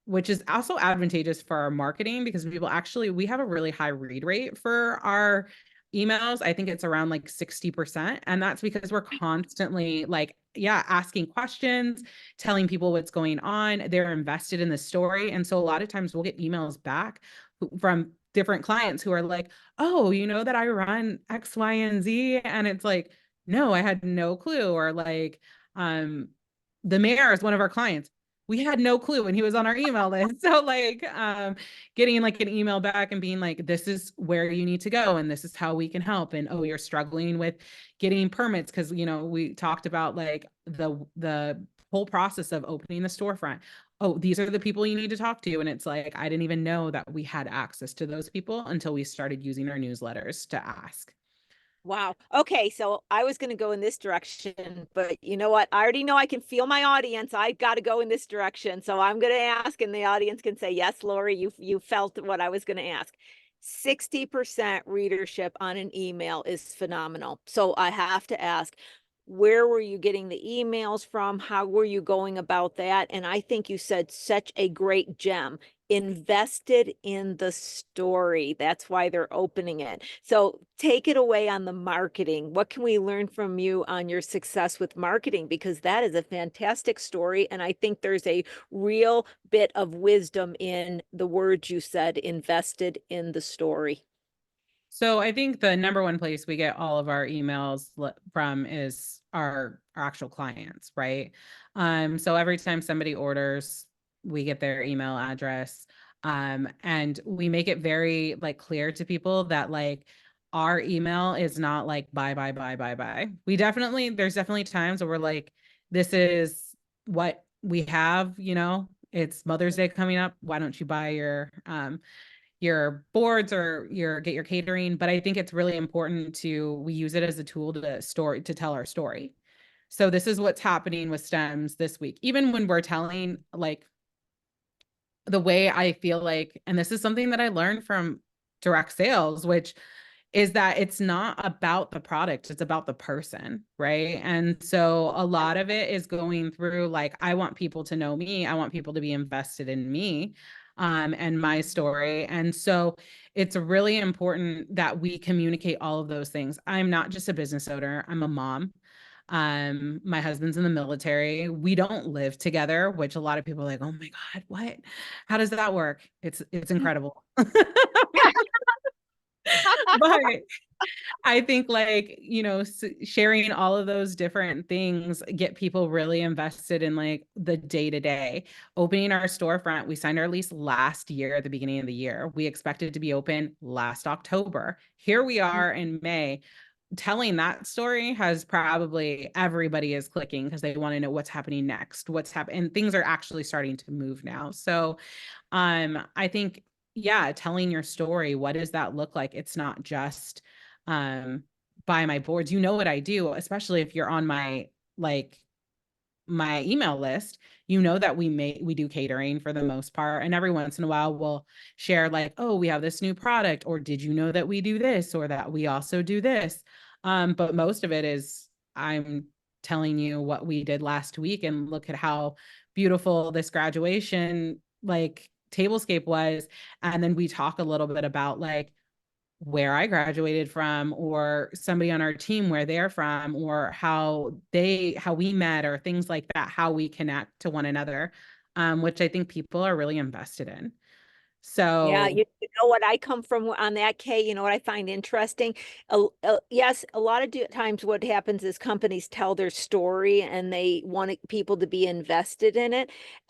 which is also advantageous for our marketing because we have a really high read rate for our emails. I think it's around like 60%. And that's because we're constantly like, asking questions, telling people what's going on. They're invested in the story. And so a lot of times we'll get emails back from different clients who are like, oh, you know that I run X, Y, and Z. And it's like, no, I had no clue. Or like, the mayor is one of our clients. We had no clue and he was on our email list. So like, getting like an email back and being like, this is where you need to go and this is how we can help. And oh, you're struggling with getting permits because we talked about like the whole process of opening the storefront. Oh, these are the people you need to talk to. And it's like, I didn't even know that we had access to those people until we started using our newsletters to ask. Wow. Okay, so I was going to go in this direction, but you know what? I already know I can feel my audience. I've got to go in this direction. So I'm going to ask and the audience can say, "Yes, Lori, you felt what I was going to ask." 60% readership on an email is phenomenal. So I have to ask, where were you getting the emails from? How were you going about that? And I think you said such a great gem, invested in the story. That's why they're opening it. So take it away on the marketing. What can we learn from you on your success with marketing? Because that is a fantastic story. And I think there's a real bit of wisdom in the words you said, invested in the story. So I think the number one place we get all of our emails from is our actual clients, right? So every time somebody orders, we get their email address. And we make it very like clear to people that like our email is not like bye, bye, bye, bye, bye. There's definitely times where we're like, this is what we have, it's Mother's Day coming up. Why don't you buy your boards or get your catering? But I think it's really important we use it as a tool to tell our story. So this is what's happening with STEMs this week. Even when we're telling, like, the way I feel like, and this is something that I learned from direct sales, which is that it's not about the product, it's about the person, right? And so a lot of it is going through, like, I want people to know me, I want people to be invested in me, and my story. And so it's really important that we communicate all of those things. I'm not just a business owner, I'm a mom. My husband's in the military. We don't live together, which a lot of people are like, oh my God, what? How does that work? It's incredible. But I think, like, sharing all of those different things get people really invested in, like, the day to day. Opening our storefront, we signed our lease last year at the beginning of the year. We expected to be open last October. Here we are in May. Telling that story has probably everybody is clicking because they want to know what's happening next, and things are actually starting to move now. So I think, yeah, telling your story, what does that look like? It's not just buy my boards. You know what I do, especially if you're on my email list, that we do catering for the most part. And every once in a while we'll share, like, oh, we have this new product, or did you know that we do this, or that we also do this. But most of it is I'm telling you what we did last week, and look at how beautiful this graduation, like, tablescape was. And then we talk a little bit about, like, where I graduated from, or somebody on our team where they're from, or how we met, or things like that, how we connect to one another, which I think people are really invested in. Yeah, So you know what I come from on that, Kay, you know what I find interesting? Yes, a lot of times what happens is companies tell their story and they want people to be invested in it.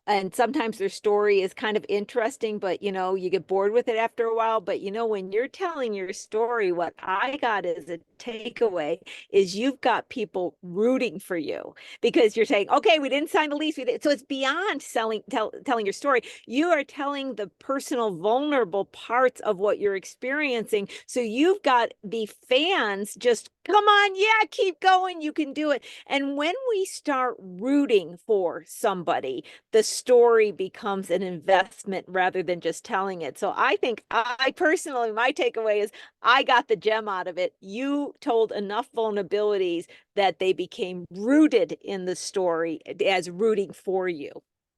And sometimes their story is kind of interesting, but you get bored with it after a while. But when you're telling your story, what I got as a takeaway is you've got people rooting for you because you're saying, okay, we didn't sign the lease. So it's beyond telling your story. You are telling the personal, vulnerable parts of what you're experiencing. So you've got the fans just, come on, yeah, keep going, you can do it. And when we start rooting for somebody, the story becomes an investment rather than just telling it. So I think I personally, my takeaway is I got the gem out of it. You told enough vulnerabilities that they became rooted in the story as rooting for you.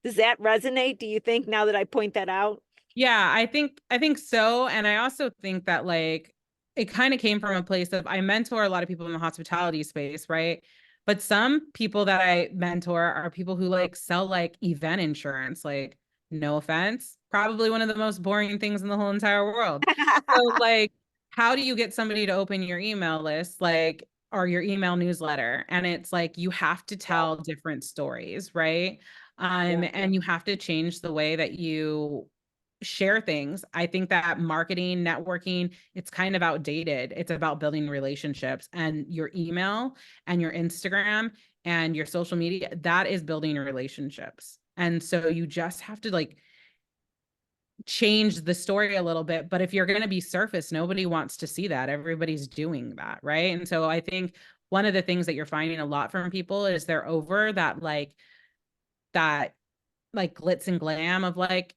Does that resonate? Do you think, now that I point that out? yeah, I think so. And I also think that, like, it kind of came from a place of, I mentor a lot of people in the hospitality space, right? But some people that I mentor are people who, like, sell, like, event insurance. Like, no offense, probably one of the most boring things in the whole entire world. So, like, how do you get somebody to open your email list, like, or your email newsletter? And it's like, you have to tell different stories, right? And you have to change the way that you share things. I think that marketing, networking, it's kind of outdated. It's about building relationships, and your email and your Instagram and your social media, that is building relationships. And so you just have to, like, change the story a little bit. But if you're going to be surface, nobody wants to see that. Everybody's doing that, right? And so I think one of the things that you're finding a lot from people is they're over that like glitz and glam of, like,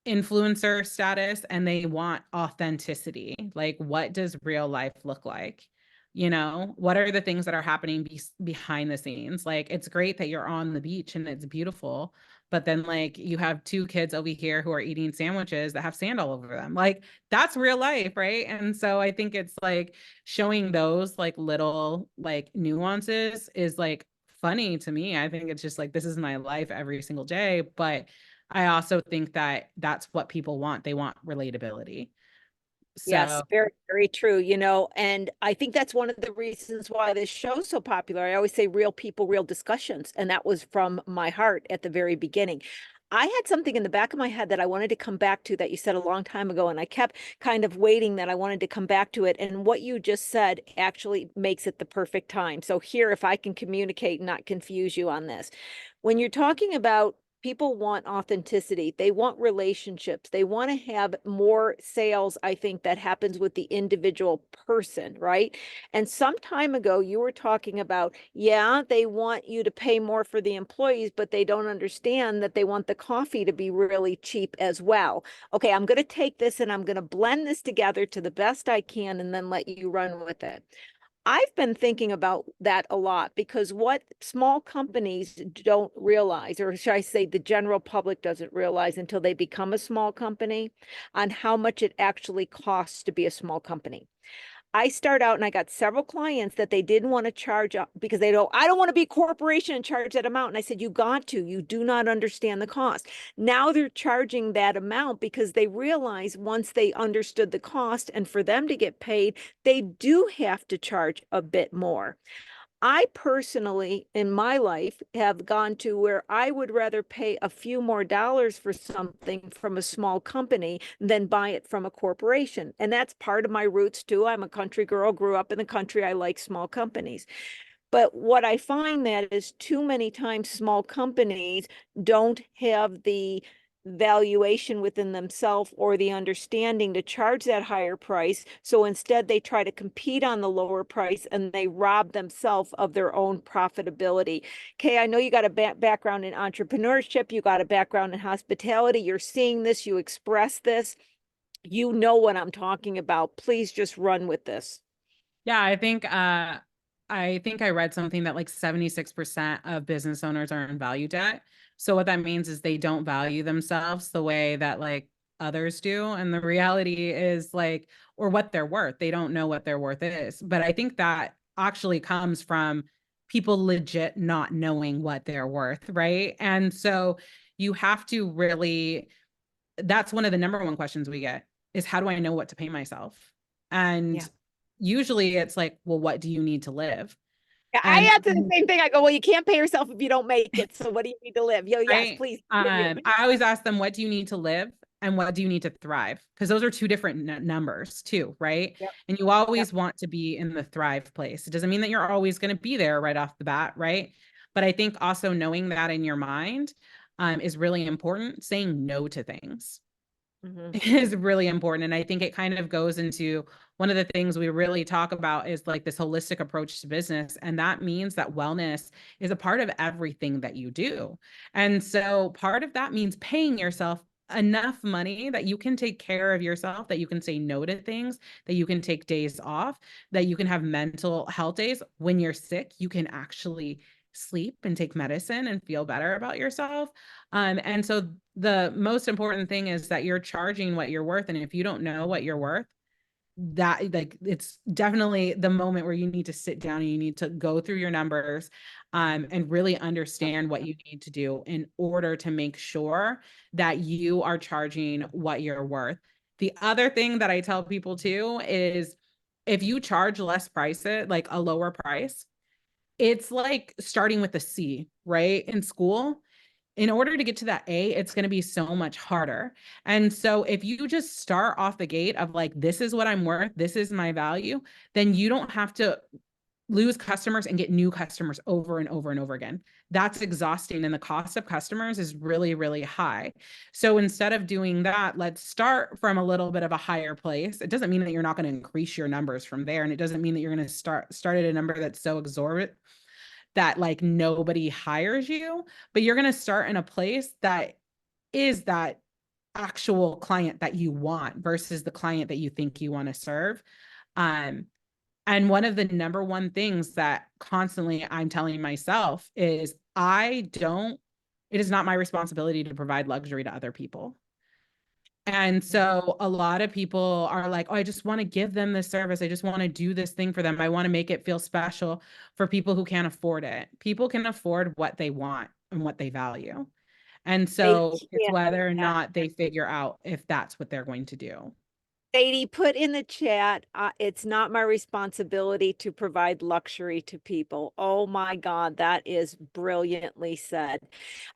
influencer status, and they want authenticity. Like, what does real life look like? What are the things that are happening behind the scenes? Like, it's great that you're on the beach and it's beautiful, but then, like, you have two kids over here who are eating sandwiches that have sand all over them. Like, that's real life, right? And so I think it's, like, showing those, like, little, like, nuances is, like, funny to me. I think it's just like, this is my life every single day. But I also think that that's what people want. They want relatability. Yes, So very, very true. And I think that's one of the reasons why this show's so popular. I always say real people, real discussions. And that was from my heart at the very beginning. I had something in the back of my head that I wanted to come back to that you said a long time ago, and I kept kind of waiting that I wanted to come back to it. And what you just said actually makes it the perfect time. So here, if I can communicate and not confuse you on this, when you're talking about people want authenticity, they want relationships, they want to have more sales, I think that happens with the individual person, right? And some time ago, you were talking about, yeah, they want you to pay more for the employees, but they don't understand that they want the coffee to be really cheap as well. Okay, I'm going to take this and I'm going to blend this together to the best I can and then let you run with it. I've been thinking about that a lot because what small companies don't realize, or should I say the general public doesn't realize until they become a small company, on how much it actually costs to be a small company. I start out and I got several clients that they didn't want to charge up because they don't, I don't want to be a corporation and charge that amount. And I said, you got to, you do not understand the cost. Now they're charging that amount because they realize once they understood the cost and for them to get paid, they do have to charge a bit more. I personally, in my life, have gone to where I would rather pay a few more dollars for something from a small company than buy it from a corporation. And that's part of my roots too. I'm a country girl, grew up in the country. I like small companies. But what I find that is too many times small companies don't have the valuation within themselves or the understanding to charge that higher price. So instead, they try to compete on the lower price and they rob themselves of their own profitability. Kay, I know you got a background in entrepreneurship, you got a background in hospitality. You're seeing this, you express this, you know what I'm talking about. Please just run with this. Yeah, I think I read something that like 76% of business owners are in value debt. So what that means is they don't value themselves the way that like others do. And the reality is like, or what they're worth. They don't know what their worth is. But I think that actually comes from people legit not knowing what they're worth, right? And so you have to really, that's one of the number one questions we get is how do I know what to pay myself? And Yeah. usually it's like, well, what do you need to live? I And answer the same thing. I go, well, you can't pay yourself if you don't make it. So what do you need to live? Yo, yes, right, please continue. I always ask them, what do you need to live? And what do you need to thrive? Because those are two different numbers too, right? Yep. And you Yep. always want to be in the thrive place. It doesn't mean that you're always going to be there right off the bat, right? But I think also knowing that in your mind is really important. Saying no to things Mhm. is really important. And I think it kind of goes into one of the things we really talk about is like this holistic approach to business. And that means that wellness is a part of everything that you do. And so part of that means paying yourself enough money that you can take care of yourself, that you can say no to things, that you can take days off, that you can have mental health days. When you're sick, you can actually sleep and take medicine and feel better about yourself. And so the most important thing is that you're charging what you're worth. And if you don't know what you're worth, that like it's definitely the moment where you need to sit down and you need to go through your numbers and really understand what you need to do in order to make sure that you are charging what you're worth. The other thing that I tell people too is if you charge less price, like a lower price, it's like starting with a C, right? In school, in order to get to that A, it's going to be so much harder. And so if you just start off the gate of like, this is what I'm worth, this is my value, then you don't have to lose customers and get new customers over and over and over again. That's exhausting. And the cost of customers is really, really high. So instead of doing that, let's start from a little bit of a higher place. It doesn't mean that you're not going to increase your numbers from there. And it doesn't mean that you're going to start at a number that's so exorbitant that like nobody hires you, but you're going to start in a place that is that actual client that you want versus the client that you think you want to serve. Um, and one of the number one things that constantly I'm telling myself is it is not my responsibility to provide luxury to other people. And so a lot of people are like, oh, I just want to give them this service. I just want to do this thing for them. I want to make it feel special for people who can't afford it. People can afford what they want and what they value. And They so it's can't. whether or not they figure out if that's what they're going to do. Sadie, put in the chat, it's not my responsibility to provide luxury to people. Oh my God, that is brilliantly said.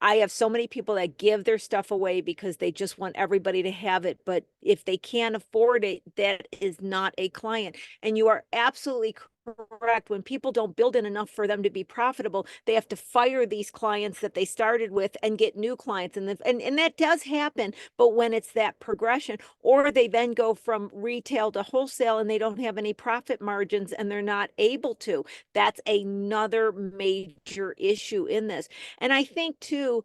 I have so many people that give their stuff away because they just want everybody to have it. But if they can't afford it, that is not a client. And you are absolutely correct. When people don't build in enough for them to be profitable, they have to fire these clients that they started with and get new clients. And that does happen. But when it's that progression, or they then go from retail to wholesale and they don't have any profit margins and they're not able to, that's another major issue in this. And I think too,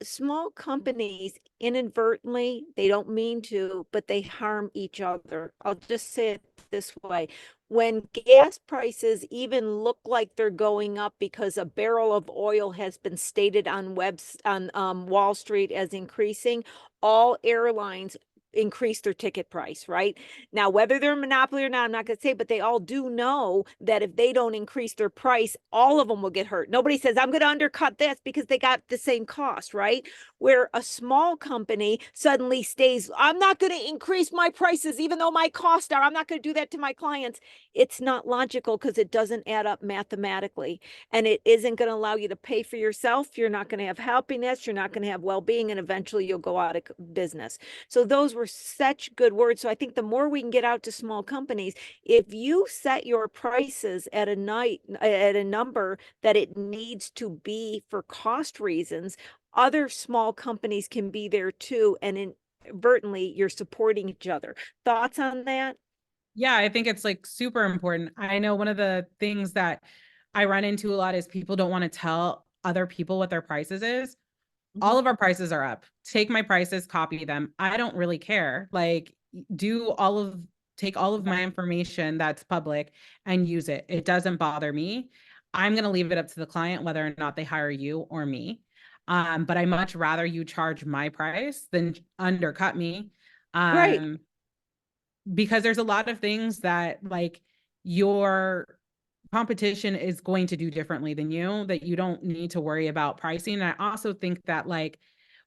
small companies inadvertently, they don't mean to, but they harm each other. I'll just say it this way. When gas prices even look like they're going up because a barrel of oil has been stated on Wall Street as increasing, all airlines increase their ticket price, right? Now, whether they're a monopoly or not, I'm not going to say, but they all do know that if they don't increase their price, all of them will get hurt. Nobody says, I'm going to undercut this because they got the same cost, right? Where a small company suddenly stays, I'm not going to increase my prices, even though my costs are, I'm not going to do that to my clients. It's not logical because it doesn't add up mathematically. And it isn't going to allow you to pay for yourself. You're not going to have happiness. You're not going to have well-being. And eventually you'll go out of business. So those were such good words. So I think the more we can get out to small companies, if you set your prices at a number that it needs to be for cost reasons, other small companies can be there too. And inadvertently, you're supporting each other. Thoughts on that? Yeah, I think it's like super important. I know one of the things that I run into a lot is people don't want to tell other people what their prices is. All of our prices are up. Take my prices, copy them. I don't really care. Like, take all of my information that's public and use it. It doesn't bother me. I'm going to leave it up to the client whether or not they hire you or me. But I much rather you charge my price than undercut me. Right. Because there's a lot of things that like your competition is going to do differently than you, that you don't need to worry about pricing. And I also think that like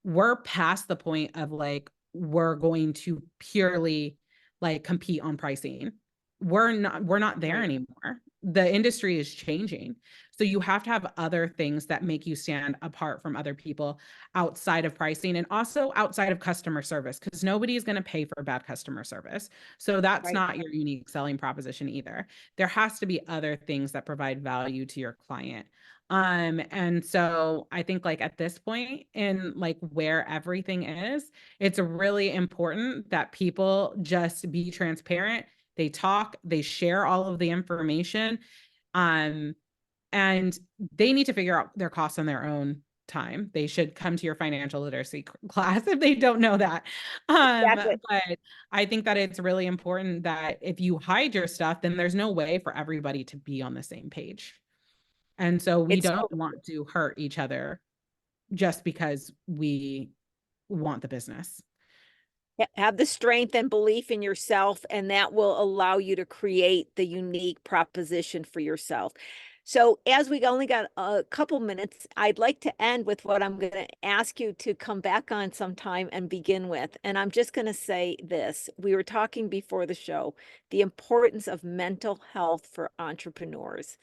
we're past the point of like we're going to purely like compete on pricing. We're not there Right. anymore. The industry is changing. So you have to have other things that make you stand apart from other people outside of pricing and also outside of customer service, because nobody's going to pay for bad customer service. So that's Right. not your unique selling proposition either. There has to be other things that provide value to your client. And so I think like at this point in like where everything is, it's really important that people just be transparent. They talk, they share all of the information. Um, and they need to figure out their costs on their own time. They should come to your financial literacy class if they don't know that. Exactly. But I think that it's really important that if you hide your stuff, then there's no way for everybody to be on the same page. And so we It's don't want to hurt each other just because we want the business. have the strength and belief in yourself, and that will allow you to create the unique proposition for yourself. So as we only got a couple minutes, I'd like to end with what I'm going to ask you to come back on sometime and begin with. And I'm just going to say this. We were talking before the show, the importance of mental health for entrepreneurs.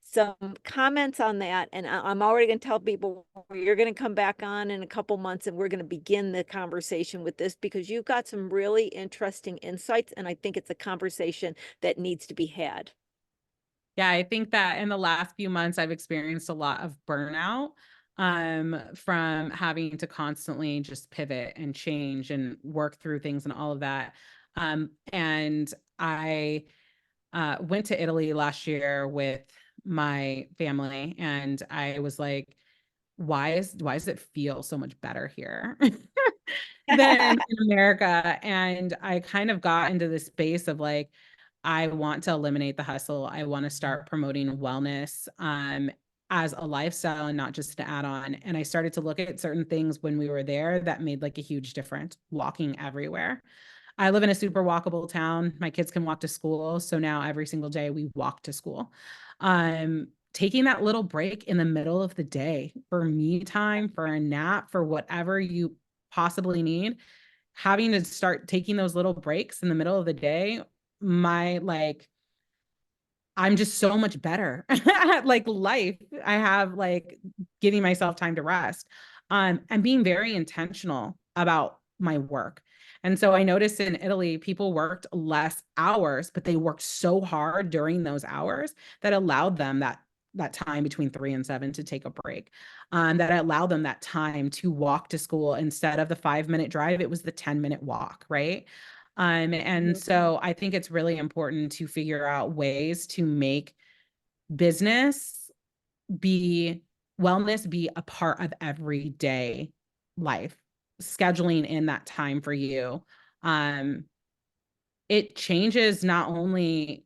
Some comments on that, and I'm already going to tell people you're going to come back on in a couple months and we're going to begin the conversation with this because you've got some really interesting insights, and I think it's a conversation that needs to be had. Yeah, I think that in the last few months, I've experienced a lot of burnout from having to constantly just pivot and change and work through things and all of that. And I went to Italy last year with my family, and I was like, why does it feel so much better here than in America? And I kind of got into this space of like, I want to eliminate the hustle. I want to start promoting wellness as a lifestyle and not just to add on. And I started to look at certain things when we were there that made like a huge difference, walking everywhere. I live in a super walkable town. My kids can walk to school. So now every single day we walk to school. Taking that little break in the middle of the day for me time, for a nap, for whatever you possibly need having to start taking those little breaks in the middle of the day, I'm just so much better at like life. I have like giving myself time to rest, and being very intentional about my work. And so I noticed in Italy, people worked less hours, but they worked so hard during those hours that allowed them that time between 3 and 7 to take a break. That allowed them that time to walk to school instead of the 5-minute drive. It was the 10-minute walk, right? And Mhm. so I think it's really important to figure out ways to make business be wellness be a part of everyday life, scheduling in that time for you. Um, it changes not only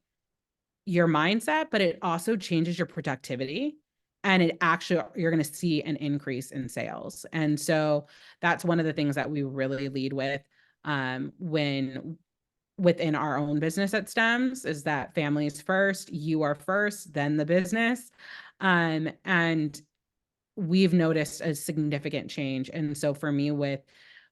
your mindset, but it also changes your productivity. And it actually, you're going to see an increase in sales. And so that's one of the things that we really lead with when within our own business at STEMS is that families first, you are first, then the business. And we've noticed a significant change. And so for me, with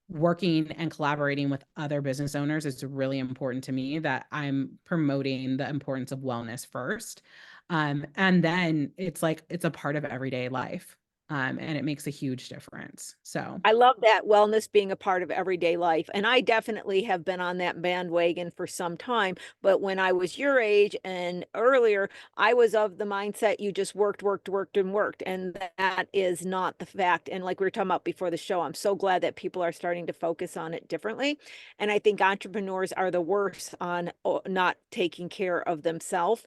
working and collaborating with other business owners, it's really important to me that I'm promoting the importance of wellness first. And then it's like it's a part of everyday life. And it makes a huge difference. So I love that wellness being a part of everyday life. And I definitely have been on that bandwagon for some time. But when I was your age and earlier, I was of the mindset you just worked, worked, worked, and worked. And that is not the fact. And like we were talking about before the show, I'm so glad that people are starting to focus on it differently. And I think entrepreneurs are the worst on not taking care of themselves.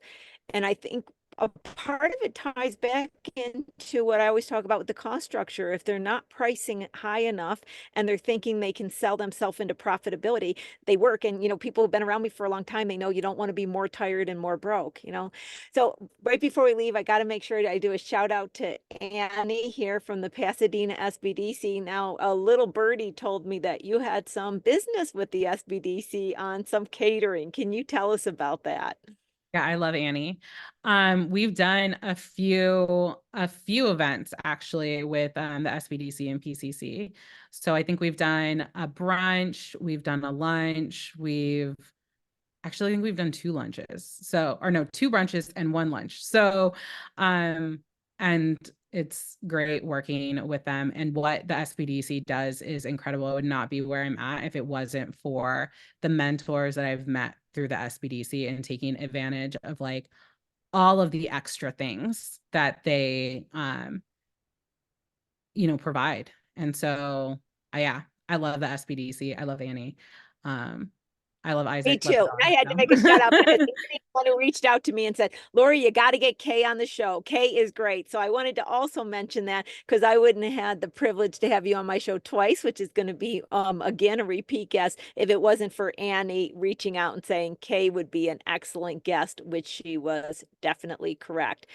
And I think a part of it ties back into what I always talk about with the cost structure. If they're not pricing it high enough and they're thinking they can sell themselves into profitability, they work. And, people who've been around me for a long time, they know you don't want to be more tired and more broke. So right before we leave, I got to make sure that I do a shout out to Annie here from the Pasadena SBDC. Now, a little birdie told me that you had some business with the SBDC on some catering. Can you tell us about that? yeah, I love Annie. We've done a few events actually with the SBDC and PCC. So I think we've done a brunch, we've done a lunch, I think we've done 2 lunches. So, or no, 2 brunches and 1 lunch. So, and it's great working with them. And what the SBDC does is incredible. It would not be where I'm at if it wasn't for the mentors that I've met through the SBDC and taking advantage of like all of the extra things that they, provide. And so, yeah, I love the SBDC. I love Annie. Um, I love Me Isaac, love too. And I had to make a shout out because anyone who reached out to me and said, Lori, you got to get Kay on the show. Kay is great. So I wanted to also mention that because I wouldn't have had the privilege to have you on my show twice, which is going to be, again, a repeat guest if it wasn't for Annie reaching out and saying Kay would be an excellent guest, which she was definitely correct.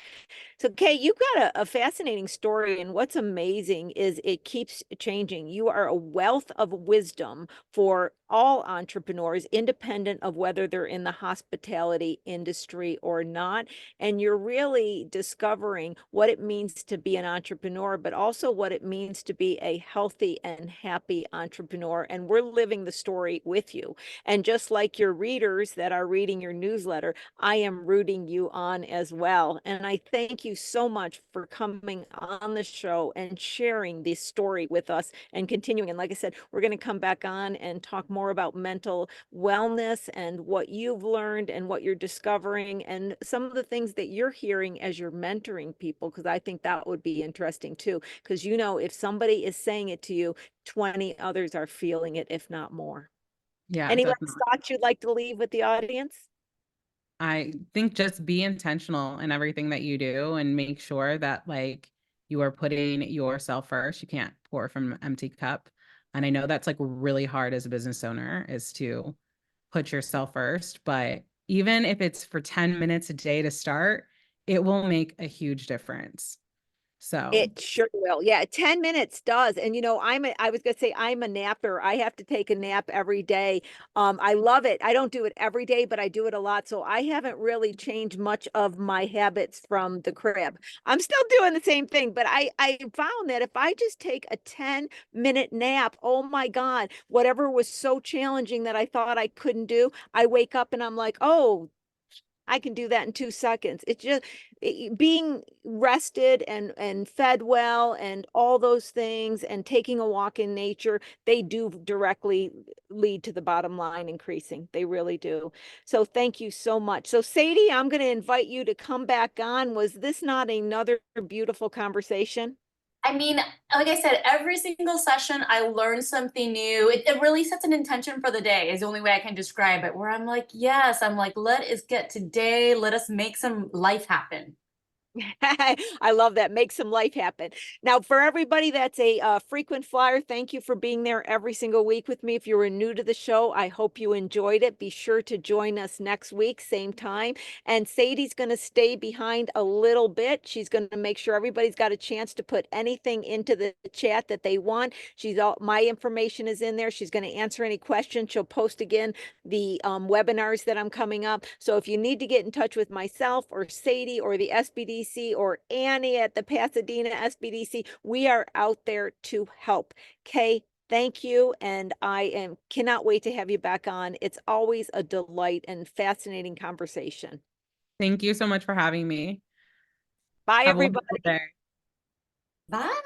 So, Kay, you've got a fascinating story, and what's amazing is it keeps changing. You are a wealth of wisdom for all entrepreneurs, independent of whether they're in the hospitality industry or not. And you're really discovering what it means to be an entrepreneur, but also what it means to be a healthy and happy entrepreneur. And we're living the story with you. And just like your readers that are reading your newsletter, I am rooting you on as well. And I thank you so much for coming on the show and sharing this story with us and continuing. And like I said, we're going to come back on and talk more about mental wellness and what you've learned and what you're discovering and some of the things that you're hearing as you're mentoring people, because I think that would be interesting too. Because if somebody is saying it to you, 20 others are feeling it, if not more. Yeah, Any last definitely. thoughts you'd like to leave with the audience? I think just be intentional in everything that you do and make sure that like you are putting yourself first. You can't pour from an empty cup. And I know that's like really hard as a business owner is to put yourself first, but even if it's for 10 minutes a day to start, it will make a huge difference. So It sure will. Yeah, 10 minutes does. And I was gonna say I'm a napper. I have to take a nap every day. I love it. I don't do it every day, but I do it a lot. So I haven't really changed much of my habits from the crib. I'm still doing the same thing, but I found that if I just take a 10-minute nap, oh my God, whatever was so challenging that I thought I couldn't do, I wake up and I'm like, oh, I can do that in 2 seconds. It's just being rested and fed well and all those things and taking a walk in nature, they do directly lead to the bottom line increasing. They really do. So thank you so much. So Sadie, I'm going to invite you to come back on. Was this not another beautiful conversation? I mean, like I said, every single session I learn something new. It really sets an intention for the day, is the only way I can describe it. Where I'm like, yes, I'm like, let us get today, let us make some life happen. I love that. Make some life happen. Now, for everybody that's a frequent flyer, thank you for being there every single week with me. If you were new to the show, I hope you enjoyed it. Be sure to join us next week, same time. And Sadie's going to stay behind a little bit. She's going to make sure everybody's got a chance to put anything into the chat that they want. My information is in there. She's going to answer any questions. She'll post again the webinars that I'm coming up. So if you need to get in touch with myself or Sadie or the SBDC or Annie at the Pasadena SBDC, we are out there to help. Kay, thank you. And cannot wait to have you back on. It's always a delight and fascinating conversation. thank you so much for having me. Bye, Have a everybody. wonderful day. Bye.